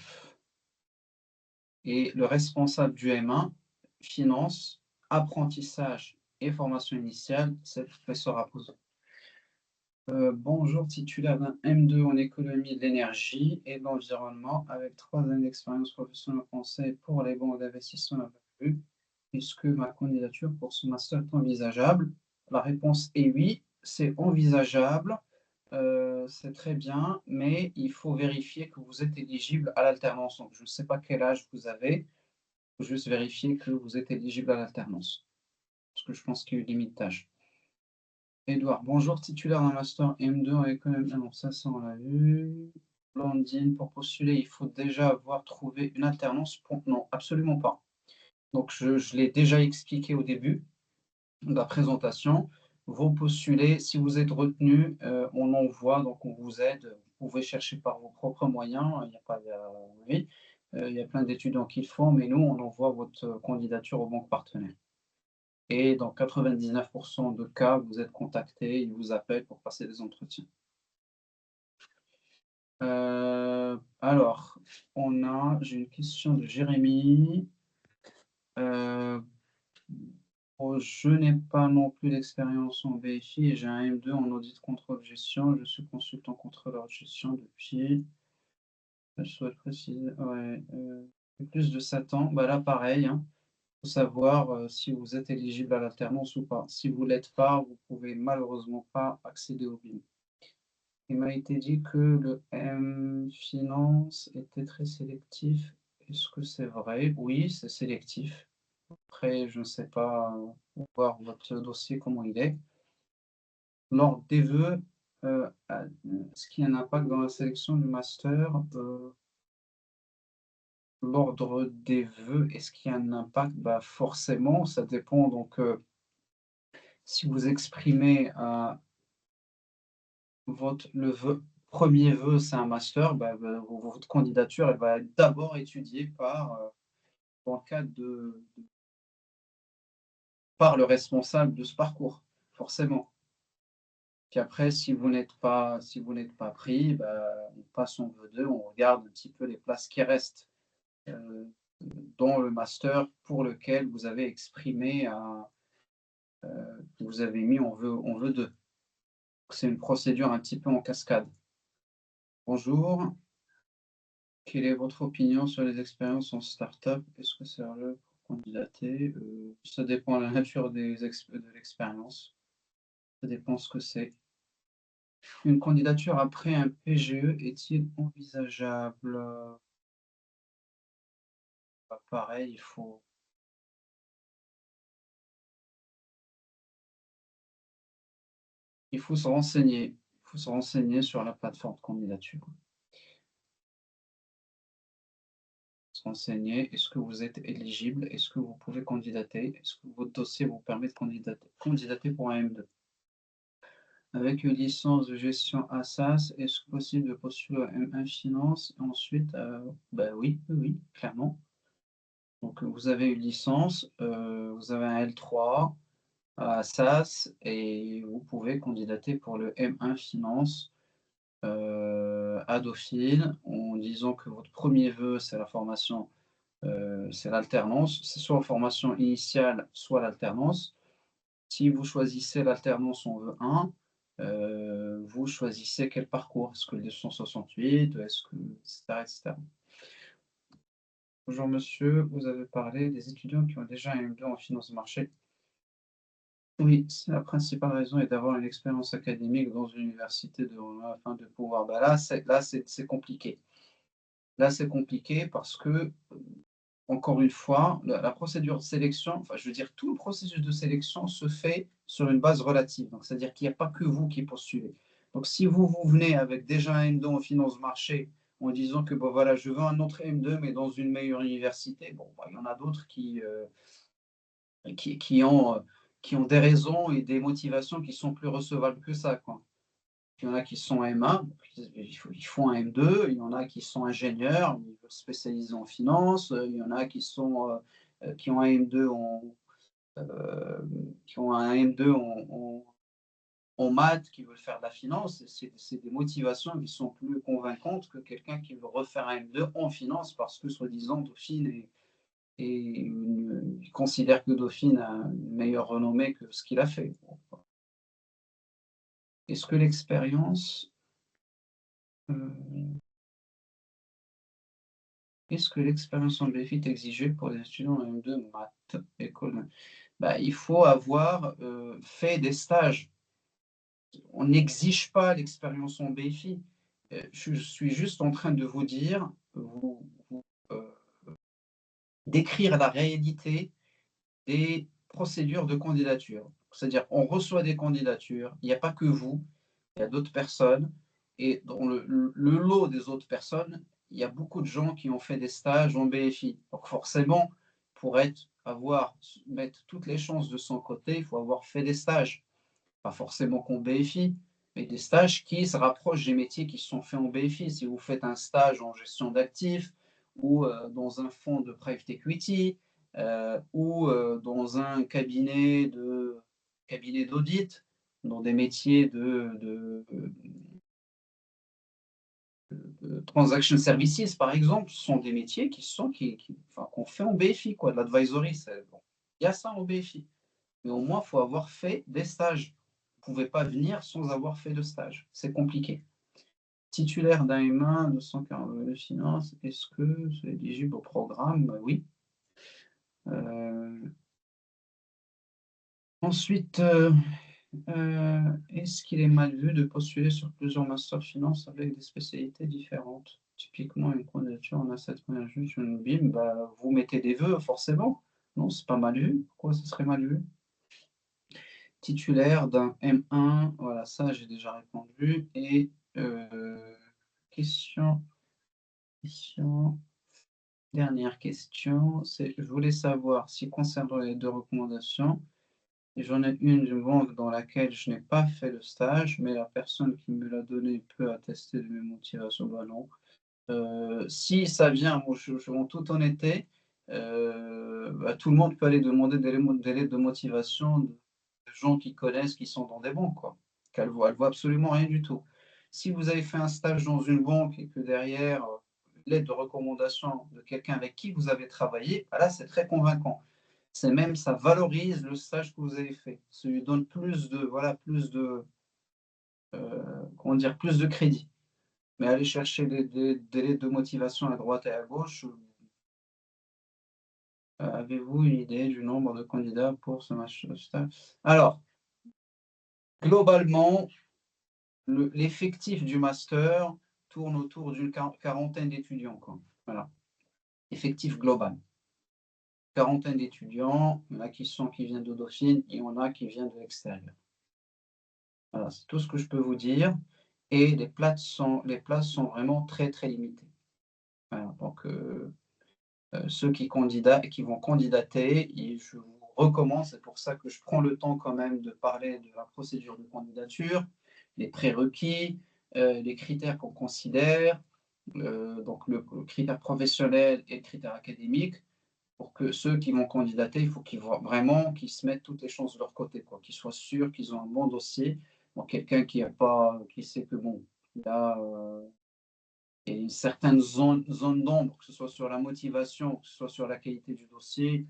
Speaker 1: Et le responsable du M1, finance, apprentissage et formation initiale, c'est le professeur Raposo. Bonjour, titulaire d'un M2 en économie de l'énergie et de l'environnement avec 3 années d'expérience professionnelle en conseil pour les banques d'investissement. Est-ce que ma candidature pour ce master est envisageable? La réponse est oui, c'est envisageable, c'est très bien, mais il faut vérifier que vous êtes éligible à l'alternance. Donc, je ne sais pas quel âge vous avez, il faut juste vérifier que vous êtes éligible à l'alternance, parce que je pense qu'il y a une limite d'âge. Edouard, bonjour, titulaire d'un master M2 en économie. Non, ça on l'a vu. Blandine, pour postuler, il faut déjà avoir trouvé une alternance. Non, absolument pas. Donc, je l'ai déjà expliqué au début de la présentation. Vous postulez, si vous êtes retenu, on envoie, donc on vous aide. Vous pouvez chercher par vos propres moyens. Il n'y a pas oui, il y a plein d'étudiants qui le font, mais nous, on envoie votre candidature aux banques partenaires. Et dans 99% de cas, vous êtes contacté, ils vous appellent pour passer des entretiens. Alors, j'ai une question de Jérémy. Je n'ai pas non plus d'expérience en BFI et j'ai un M2 en audit contrôle gestion. Je suis consultant contrôleur de gestion depuis, je souhaite préciser, plus de 7 ans. Bah là, pareil, hein. Faut savoir si vous êtes éligible à l'alternance ou pas. Si vous ne l'êtes pas, vous ne pouvez malheureusement pas accéder au BIM. Il m'a été dit que le M Finance était très sélectif. Est-ce que c'est vrai? Oui, c'est sélectif. Après, je ne sais pas voir votre dossier, comment il est. L'ordre des vœux, est-ce qu'il y a un impact dans la sélection du master? L'ordre des vœux, est-ce qu'il y a un impact? Bah, forcément, ça dépend. Donc, si vous exprimez le premier vœu, c'est un master, bah, votre candidature, elle va être d'abord étudiée dans le cadre par le responsable de ce parcours, forcément. Puis après, si vous n'êtes pas pris, bah, on passe en vœu 2, on regarde un petit peu les places qui restent dans le master pour lequel vous avez exprimé, vous avez mis en vœu 2. C'est une procédure un petit peu en cascade. Bonjour, quelle est votre opinion sur les expériences en start-up? Est-ce que c'est sérieux pour candidater? Ça dépend de la nature de l'expérience. Ça dépend ce que c'est. Une candidature après un PGE est-il envisageable? Bah, pareil, il faut se renseigner. Il faut se renseigner sur la plateforme de candidature. Se renseigner, est-ce que vous êtes éligible? Est-ce que vous pouvez candidater? Est-ce que votre dossier vous permet de candidater pour un M2? Avec une licence de gestion ASAS, est-ce possible de postuler à M1 Finance? Et ensuite, bah oui, clairement. Donc, vous avez une licence, vous avez un L3 à ASAS et vous pouvez candidater pour le M1 Finance à Dauphine en disant que votre premier vœu, c'est la formation, c'est l'alternance. C'est soit formation initiale, soit l'alternance. Si vous choisissez l'alternance en vœu 1, vous choisissez quel parcours? Est-ce que le 268? Est-ce que, etc. Bonjour monsieur, vous avez parlé des étudiants qui ont déjà un M2 en finance de marché. Oui, c'est la principale raison est d'avoir une expérience académique dans une université afin de pouvoir. Bah là, c'est compliqué. Là, c'est compliqué parce que, encore une fois, la procédure de sélection, enfin, je veux dire, tout le processus de sélection se fait sur une base relative. Donc, c'est-à-dire qu'il n'y a pas que vous qui postulez. Donc, si vous venez avec déjà un M2 en finance de marché en disant que bon, voilà, je veux un autre M2, mais dans une meilleure université, bon, bah, il y en a d'autres qui ont des raisons et des motivations qui sont plus recevables que ça, quoi. Il y en a qui sont M1, ils font un M2, il y en a qui sont ingénieurs, ils veulent se spécialiser en finance, il y en a qui ont un M2 qui ont un M2 en maths, qui veulent faire de la finance. C'est des motivations qui sont plus convaincantes que quelqu'un qui veut refaire un M2 en finance parce que, soi-disant, Dauphine il considère que Dauphine a une meilleure renommée que ce qu'il a fait. Est-ce que l'expérience en BFI est exigée pour les étudiants en M2 maths école? Il faut avoir fait des stages. On n'exige pas l'expérience en BFI. Je suis juste en train de vous dire, décrire la réalité des procédures de candidature. C'est-à-dire, on reçoit des candidatures, il n'y a pas que vous, il y a d'autres personnes, et dans le lot des autres personnes, il y a beaucoup de gens qui ont fait des stages en BFI. Donc forcément, pour mettre toutes les chances de son côté, il faut avoir fait des stages. Pas forcément qu'en BFI, mais des stages qui se rapprochent des métiers qui sont faits en BFI. Si vous faites un stage en gestion d'actifs ou dans un fonds de private equity ou dans un cabinet d'audit, dans des métiers de transaction services, par exemple, ce sont des métiers qu'on fait en BFI, quoi, de l'advisory. Bon. Il y a ça en BFI. Mais au moins, il faut avoir fait des stages. Vous ne pouvez pas venir sans avoir fait de stage. C'est compliqué. Titulaire d'un M1 de 140 de finance, est-ce que c'est éligible au programme? Oui. Ensuite, est-ce qu'il est mal vu de postuler sur plusieurs masters finance avec des spécialités différentes? Typiquement, une candidature en asset management sur une BIM, vous mettez des vœux forcément. Non, c'est pas mal vu. Pourquoi ce serait mal vu? Titulaire d'un M1, voilà, ça j'ai déjà répondu. Et dernière question, je voulais savoir si concernant les 2 recommandations, j'en ai une d'une banque dans laquelle je n'ai pas fait le stage, mais la personne qui me l'a donné peut attester de mes motivations. Non. Si ça vient, en toute honnêteté, tout le monde peut aller demander des lettres de motivation de gens qui connaissent, qui sont dans des banques, quoi. Elle voit absolument rien du tout. Si vous avez fait un stage dans une banque et que derrière, lettre de recommandation de quelqu'un avec qui vous avez travaillé, là, c'est très convaincant. Ça valorise le stage que vous avez fait. Ça lui donne plus de crédit. Mais aller chercher des lettres de motivation à droite et à gauche, avez-vous une idée du nombre de candidats pour ce stage? Alors, globalement, l'effectif du master tourne autour d'une quarantaine d'étudiants. Voilà. Effectif global. Quarantaine d'étudiants, il y en a qui viennent de Dauphine, et il y en a qui viennent de l'extérieur. Voilà, c'est tout ce que je peux vous dire. Et les places sont vraiment très, très limitées. Voilà, donc, ceux qui vont candidater, je vous recommande, c'est pour ça que je prends le temps quand même de parler de la procédure de candidature, les prérequis, les critères qu'on considère, donc le critère professionnel et le critère académique. Pour que ceux qui vont candidater, il faut qu'ils voient vraiment qu'ils se mettent toutes les chances de leur côté, quoi, qu'ils soient sûrs qu'ils ont un bon dossier. Donc, quelqu'un qui sait que bon, là, il y a une certaine zone d'ombre, que ce soit sur la motivation, que ce soit sur la qualité du dossier,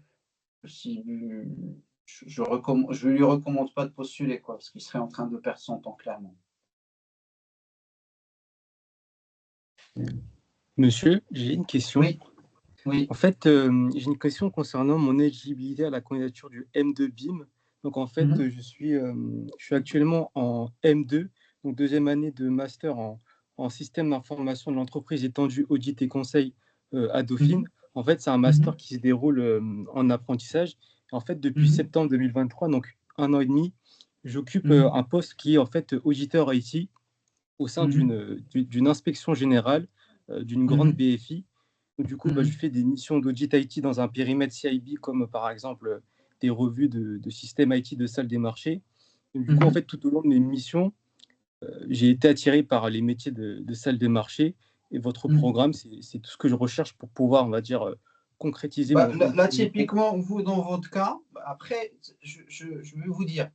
Speaker 1: je ne lui recommande pas de postuler, quoi, parce qu'il serait en train de perdre son temps, clairement.
Speaker 8: Monsieur, j'ai une question.
Speaker 1: Oui.
Speaker 8: En fait, j'ai une question concernant mon éligibilité à la candidature du M2 BIM. Donc, en fait, je suis actuellement en M2, donc 2e année de master en système d'information de l'entreprise étendue, audit et conseil à Dauphine. En fait, c'est un master qui se déroule en apprentissage. Et en fait, depuis septembre 2023, donc 1 an et demi, j'occupe un poste qui est en fait auditeur IT au sein d'une inspection générale d'une grande BFI. Donc, du coup, je fais des missions d'audit IT dans un périmètre CIB, comme par exemple des revues de systèmes IT de salle des marchés. Donc, du coup, en fait, tout au long de mes missions, j'ai été attiré par les métiers de salle des marchés et votre programme, c'est tout ce que je recherche pour pouvoir, on va dire, concrétiser
Speaker 1: Bah,
Speaker 8: mon
Speaker 1: là,
Speaker 8: premier pro.
Speaker 1: typiquement, vous, dans votre cas, après, je vais vous dire,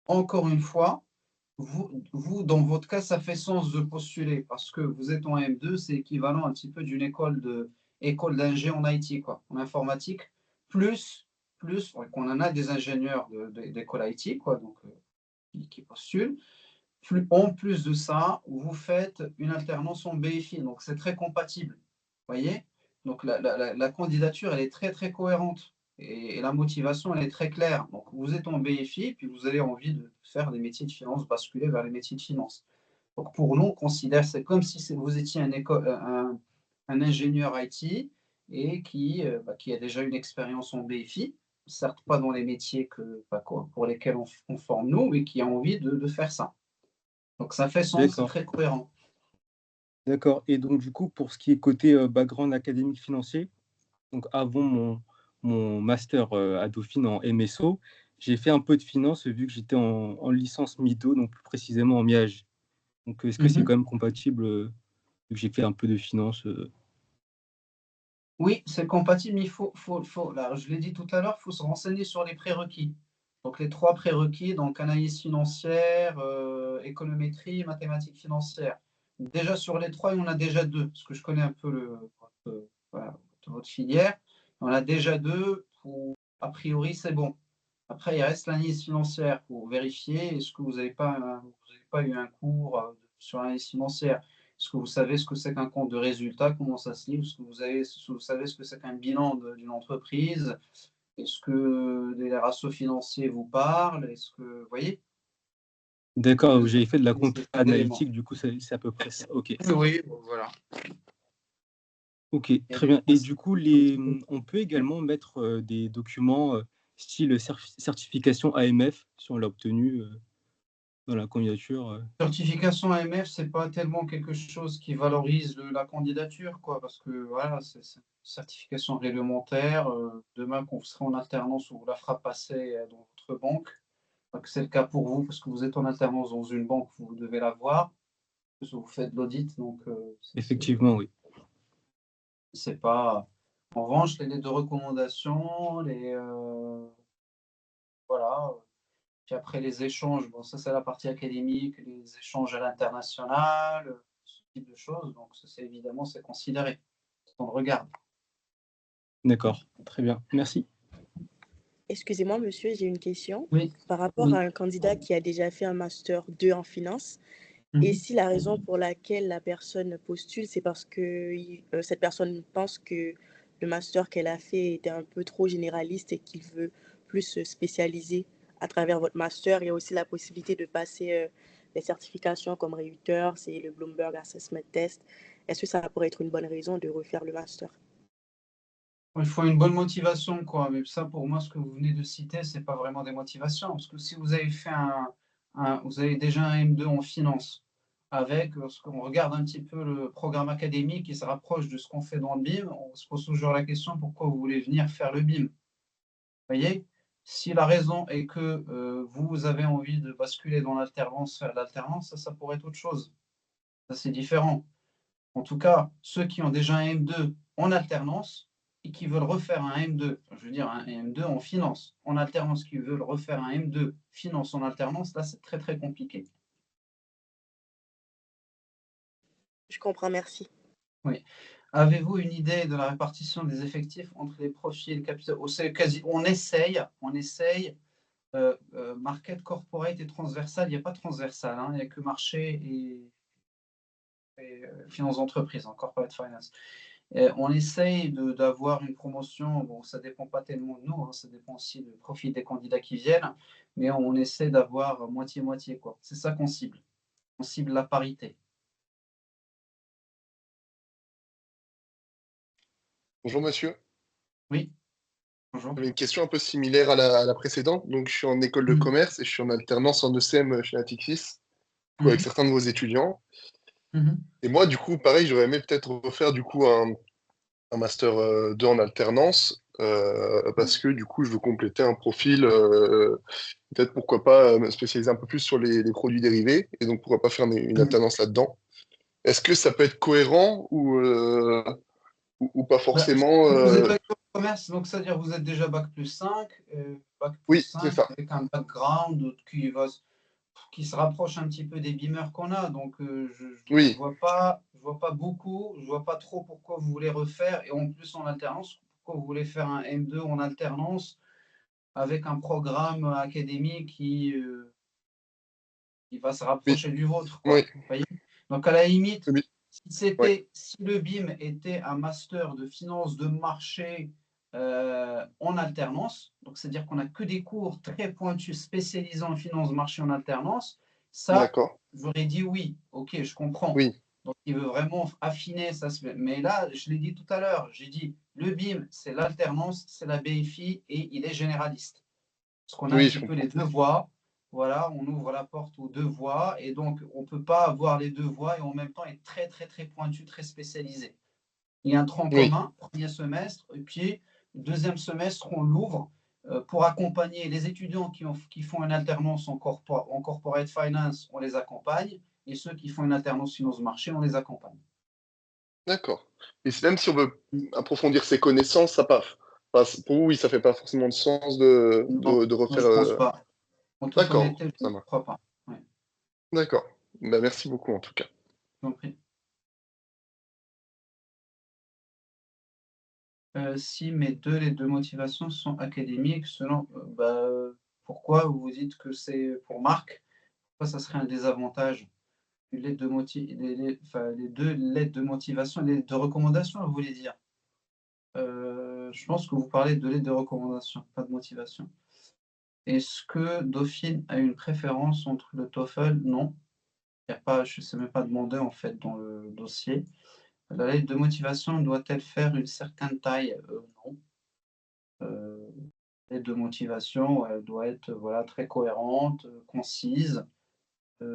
Speaker 1: encore une fois, vous, dans votre cas, ça fait sens de postuler parce que vous êtes en M2, c'est équivalent un petit peu d'une école d'ingé en IT, quoi, en informatique, ouais, qu'on en a des ingénieurs d'école IT, quoi, donc, qui postulent. En plus de ça, vous faites une alternance en BFI, donc c'est très compatible. Vous voyez? Donc la candidature, elle est très très cohérente et la motivation, elle est très claire. Donc vous êtes en BFI, puis vous avez envie de faire des métiers de finance, basculer vers les métiers de finance. Donc pour nous, on considère c'est comme si vous étiez un ingénieur IT et qui a déjà une expérience en BFI, certes pas dans les métiers pour lesquels on forme nous, mais qui a envie de faire ça. Donc ça fait sens, c'est
Speaker 8: D'accord,
Speaker 1: très cohérent.
Speaker 8: d'accord. Et donc, du coup, pour ce qui est côté background académique financier, donc avant mon master à Dauphine en MSO, j'ai fait un peu de finance vu que j'étais en licence MIDO, donc plus précisément en MIAGE. Donc, est-ce que c'est quand même compatible vu que j'ai fait un peu de finance
Speaker 1: Oui, c'est compatible, mais là, je l'ai dit tout à l'heure, il faut se renseigner sur les prérequis. Donc les 3 prérequis, donc analyse financière, économétrie, mathématiques financières. Déjà sur les 3, il y en a déjà 2, parce que je connais un peu voilà, votre filière. Il y en a déjà 2, a priori c'est bon. Après, il reste l'analyse financière pour vérifier est-ce que vous n'avez pas eu un cours sur l'analyse financière. Est-ce que vous savez ce que c'est qu'un compte de résultat, comment ça se lit? Est-ce que vous savez ce que c'est qu'un bilan d'une entreprise? Est-ce que les ratios financiers vous parlent? Est-ce que, vous voyez?
Speaker 8: D'accord, j'avais fait de la compta
Speaker 1: C'est plein d'éléments.
Speaker 8: analytique, du coup, c'est à peu près ça. Ok,
Speaker 1: Oui, bon, voilà.
Speaker 8: ok,
Speaker 1: Il y a
Speaker 8: très
Speaker 1: des
Speaker 8: bien. Et du
Speaker 1: principes
Speaker 8: coup,
Speaker 1: un petit peu.
Speaker 8: on peut également mettre des documents style certification AMF, si on l'a obtenu dans la candidature.
Speaker 1: Certification AMF, c'est pas tellement quelque chose qui valorise la candidature, quoi, parce que voilà, c'est une certification réglementaire. Demain, quand vous serez en alternance, on vous la fera passer dans votre banque. Donc, c'est le cas pour vous, parce que vous êtes en alternance dans une banque, vous devez l'avoir, parce que vous faites de l'audit, donc
Speaker 8: Effectivement, oui.
Speaker 1: c'est pas. En revanche, les lettres de recommandation, voilà. Puis après, les échanges, bon, ça, c'est la partie académique, les échanges à l'international, ce type de choses. Donc, ça, c'est évidemment, c'est considéré. On le regarde.
Speaker 8: D'accord, très bien. Merci.
Speaker 9: Excusez-moi, monsieur, j'ai une question.
Speaker 1: Oui.
Speaker 9: Par rapport à un candidat qui a déjà fait un master 2 en finance, et si la raison pour laquelle la personne postule, c'est parce que cette personne pense que le master qu'elle a fait était un peu trop généraliste et qu'il veut plus se spécialiser à travers votre master, il y a aussi la possibilité de passer des certifications comme Reuters et le Bloomberg Assessment Test. Est-ce que ça pourrait être une bonne raison de refaire le master?
Speaker 1: Il faut une bonne motivation, quoi. Mais ça, pour moi, ce que vous venez de citer, c'est pas vraiment des motivations. Parce que si vous avez fait vous avez déjà un M2 en finance, avec, lorsqu'on regarde un petit peu le programme académique qui se rapproche de ce qu'on fait dans le BIM, on se pose toujours la question pourquoi vous voulez venir faire le BIM. Vous voyez? Si la raison est que vous avez envie de basculer dans l'alternance, faire l'alternance, ça pourrait être autre chose. Ça, c'est différent. En tout cas, ceux qui ont déjà un M2 en alternance et qui veulent refaire un M2, je veux dire un M2 en finance, en alternance, qui veulent refaire un M2 finance en alternance, là, c'est très, très compliqué.
Speaker 9: Je comprends, merci.
Speaker 1: Oui. Avez-vous une idée de la répartition des effectifs entre les profils capitaux? On essaye market, corporate et transversal. Il n'y a pas transversal, hein, il n'y a que marché et finance d'entreprise, en corporate finance. On essaye d'avoir une promotion, bon, ça ne dépend pas tellement de nous, hein, ça dépend aussi du profil des candidats qui viennent, mais on essaie d'avoir moitié-moitié, quoi. C'est ça qu'on cible. On cible la parité.
Speaker 10: Bonjour monsieur,
Speaker 1: Oui, bonjour.
Speaker 10: j'avais une question un peu similaire à la précédente. Donc je suis en école de commerce et je suis en alternance en ECM chez Natixis, avec certains de vos étudiants. Et moi, du coup, pareil, j'aurais aimé peut-être refaire du coup un master 2 en alternance parce que du coup, je veux compléter un profil peut-être pourquoi pas me spécialiser un peu plus sur les produits dérivés, et donc pourquoi pas faire une alternance là-dedans. Est-ce que ça peut être cohérent ou pas
Speaker 1: Bah,
Speaker 10: forcément
Speaker 1: vous êtes bac au commerce, donc c'est-à-dire que vous êtes déjà bac plus 5,
Speaker 10: Oui, c'est ça.
Speaker 1: avec un background qui se rapproche un petit peu des beamers qu'on a. Donc, je ne
Speaker 10: Oui,
Speaker 1: vois pas beaucoup, je vois pas trop pourquoi vous voulez refaire, et en plus en alternance, pourquoi vous voulez faire un M2 en alternance avec un programme académique qui va se
Speaker 10: oui,
Speaker 1: rapprocher du vôtre,
Speaker 10: oui,
Speaker 1: quoi. Voyez. Donc, à la limite,
Speaker 10: oui, oui,
Speaker 1: si le BIM était un master de finance de marché en alternance, donc c'est-à-dire qu'on n'a que des cours très pointus spécialisés en finance de marché en alternance, ça,
Speaker 10: d'accord.
Speaker 1: j'aurais dit oui, ok, je comprends.
Speaker 10: Oui,
Speaker 1: Donc, il veut vraiment affiner ça. Mais là, je l'ai dit tout à l'heure, j'ai dit le BIM, c'est l'alternance, c'est la BFI et il est généraliste. Parce qu'on a un
Speaker 10: oui, je
Speaker 1: petit peu
Speaker 10: comprends.
Speaker 1: les deux voies. Voilà, on ouvre la porte aux deux voies et donc on ne peut pas avoir les deux voies et en même temps être très, très, très pointu, très spécialisé. Il y a un tronc
Speaker 10: Oui,
Speaker 1: commun, premier semestre, et puis deuxième semestre, on l'ouvre pour accompagner les étudiants qui font une alternance en corporate finance, on les accompagne, et ceux qui font une alternance finance marché, on les accompagne.
Speaker 10: d'accord. Et même si on veut approfondir ses connaissances, ça passe. Enfin, pour vous, oui, ça fait pas forcément de sens
Speaker 1: Non,
Speaker 10: de
Speaker 1: moi,
Speaker 10: refaire.
Speaker 1: je ne pense pas. En toute
Speaker 10: D'accord,
Speaker 1: honnêteté, je
Speaker 10: ça
Speaker 1: ne
Speaker 10: marche.
Speaker 1: crois pas. Ouais,
Speaker 10: D'accord. Bah, merci beaucoup en tout cas.
Speaker 1: je vous en prie. Si les deux motivations sont académiques, pourquoi vous vous dites que c'est pour Marc? Pourquoi ça serait un désavantage? Une lettre de les deux lettres de motivation, les lettres de recommandation, vous voulez dire? Je pense que vous parlez de lettres de recommandation, pas de motivation. Est-ce que Dauphine a une préférence entre le TOEFL? Non, il y a pas, je ne sais même pas demander en fait dans le dossier. La lettre de motivation doit-elle faire une certaine taille? Non. Lettre de motivation, elle doit être voilà, très cohérente, concise.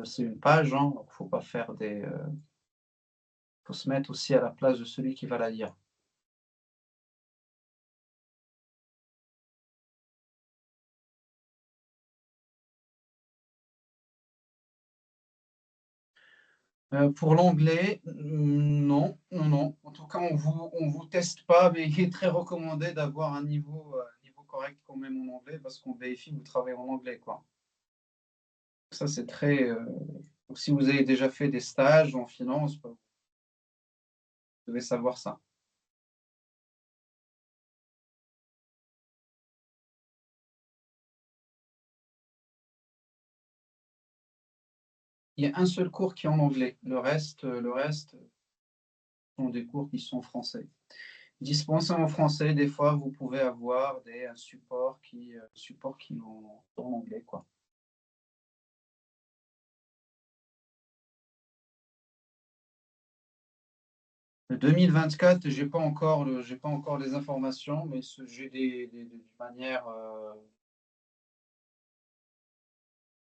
Speaker 1: C'est une page, hein, donc faut pas faire faut se mettre aussi à la place de celui qui va la lire. Pour l'anglais, non, non, non. En tout cas, on vous teste pas, mais il est très recommandé d'avoir un niveau correct quand même en anglais, parce qu'on vérifie que vous travaillez en anglais, quoi. Ça, c'est très. Donc, si vous avez déjà fait des stages en finance, vous devez savoir ça. Il y a un seul cours qui est en anglais. Le reste sont des cours qui sont en français. Dispensés en français, des fois, vous pouvez avoir des supports qui en anglais, quoi. Le 2024, j'ai pas encore les informations, mais j'ai de manière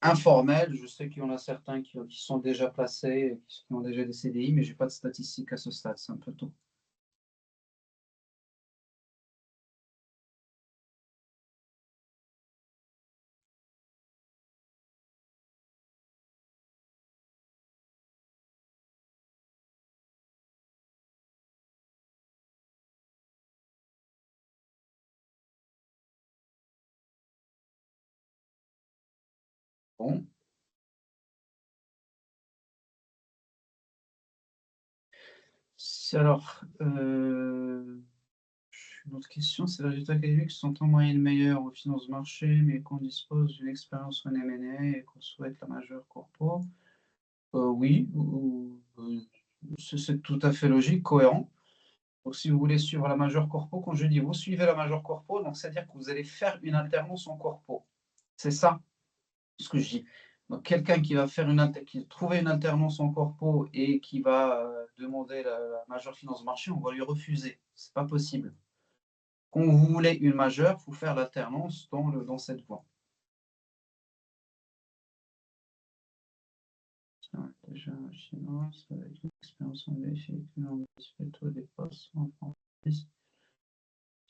Speaker 1: informelle. Je sais qu'il y en a certains qui sont déjà placés, qui ont déjà des CDI, mais j'ai pas de statistiques à ce stade. C'est un peu tôt. Bon. Alors, une autre question, c'est les résultats académiques sont en moyenne meilleurs aux finances de marché, mais qu'on dispose d'une expérience en M&A et qu'on souhaite la majeure corpo. Oui, c'est tout à fait logique, cohérent. Donc, si vous voulez suivre la majeure corpo, quand je dis vous suivez la majeure corpo, donc c'est-à-dire que vous allez faire une alternance en corpo. C'est ça ce que je dis. Donc, quelqu'un qui va trouver une alternance en corpo et qui va demander la majeure finance de marché, on va lui refuser. C'est pas possible. Quand vous voulez une majeure, il faut faire l'alternance dans cette voie. Déjà, finance, avec une expérience en BFI, plutôt des postes en France.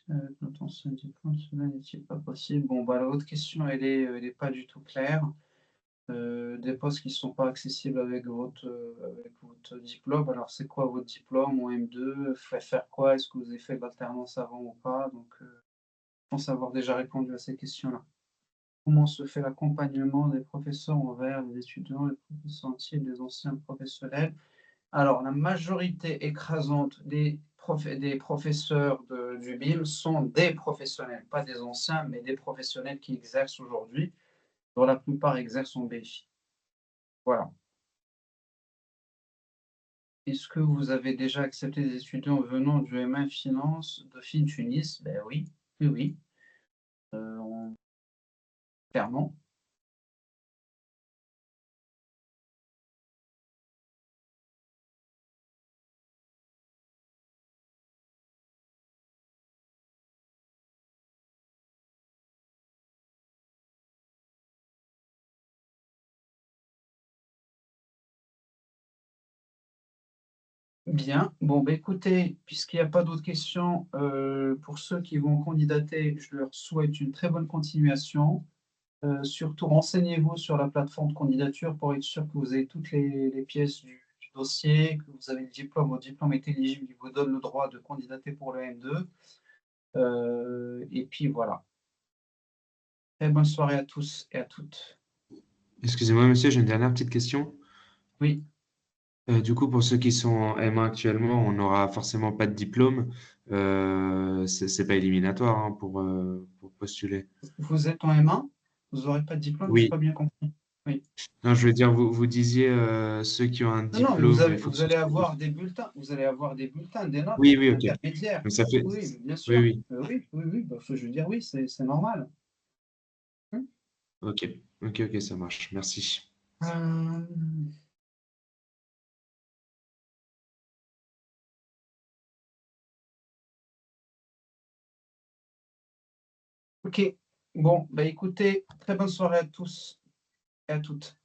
Speaker 1: Quand on se diplôme, cela n'est-il pas possible? Bon, bah, l'autre question, elle est pas du tout claire. Des postes qui ne sont pas accessibles avec votre diplôme. Alors, c'est quoi votre diplôme en M2? Faut faire quoi? Est-ce que vous avez fait de l'alternance avant ou pas? Donc, je pense avoir déjà répondu à ces questions-là. Comment se fait l'accompagnement des professeurs envers les étudiants, les professeurs entiers, des anciens professionnels? Alors, la majorité écrasante des professeurs du BIM sont des professionnels, pas des anciens, mais des professionnels qui exercent aujourd'hui, dont la plupart exercent en BFI. Voilà. Est-ce que vous avez déjà accepté des étudiants venant du M1 Finance de FinTunis? Ben oui, oui, oui, clairement. Bien. Bon, ben écoutez, puisqu'il n'y a pas d'autres questions, pour ceux qui vont candidater, je leur souhaite une très bonne continuation. Surtout, renseignez-vous sur la plateforme de candidature pour être sûr que vous avez toutes les pièces du dossier, que vous avez le diplôme, votre diplôme est éligible, il vous donne le droit de candidater pour le M2. Et puis voilà. Très bonne soirée à tous et à toutes.
Speaker 4: Excusez-moi, monsieur, j'ai une dernière petite question.
Speaker 1: Oui.
Speaker 4: Du coup, pour ceux qui sont en M1 actuellement, on n'aura forcément pas de diplôme. C'est pas éliminatoire hein, pour postuler.
Speaker 1: Vous êtes en M1, vous n'aurez pas de diplôme, je n'ai
Speaker 4: Oui.
Speaker 1: pas bien compris. Oui.
Speaker 4: Non, je veux dire, vous disiez ceux qui ont un
Speaker 1: Non, non,
Speaker 4: diplôme, il faut que
Speaker 1: vous
Speaker 4: ce
Speaker 1: allez
Speaker 4: soit.
Speaker 1: avoir des bulletins, vous allez avoir des bulletins, des notes
Speaker 4: Oui, oui, ok.
Speaker 1: intermédiaires.
Speaker 4: Donc ça fait.
Speaker 1: Oui, bien
Speaker 4: Oui,
Speaker 1: sûr.
Speaker 4: oui.
Speaker 1: Oui, oui, oui. Bah, je veux dire, oui, c'est normal.
Speaker 4: Ok, ok, ok, ça marche. Merci.
Speaker 1: Euh, Ok. Bon, bah écoutez, très bonne soirée à tous et à toutes.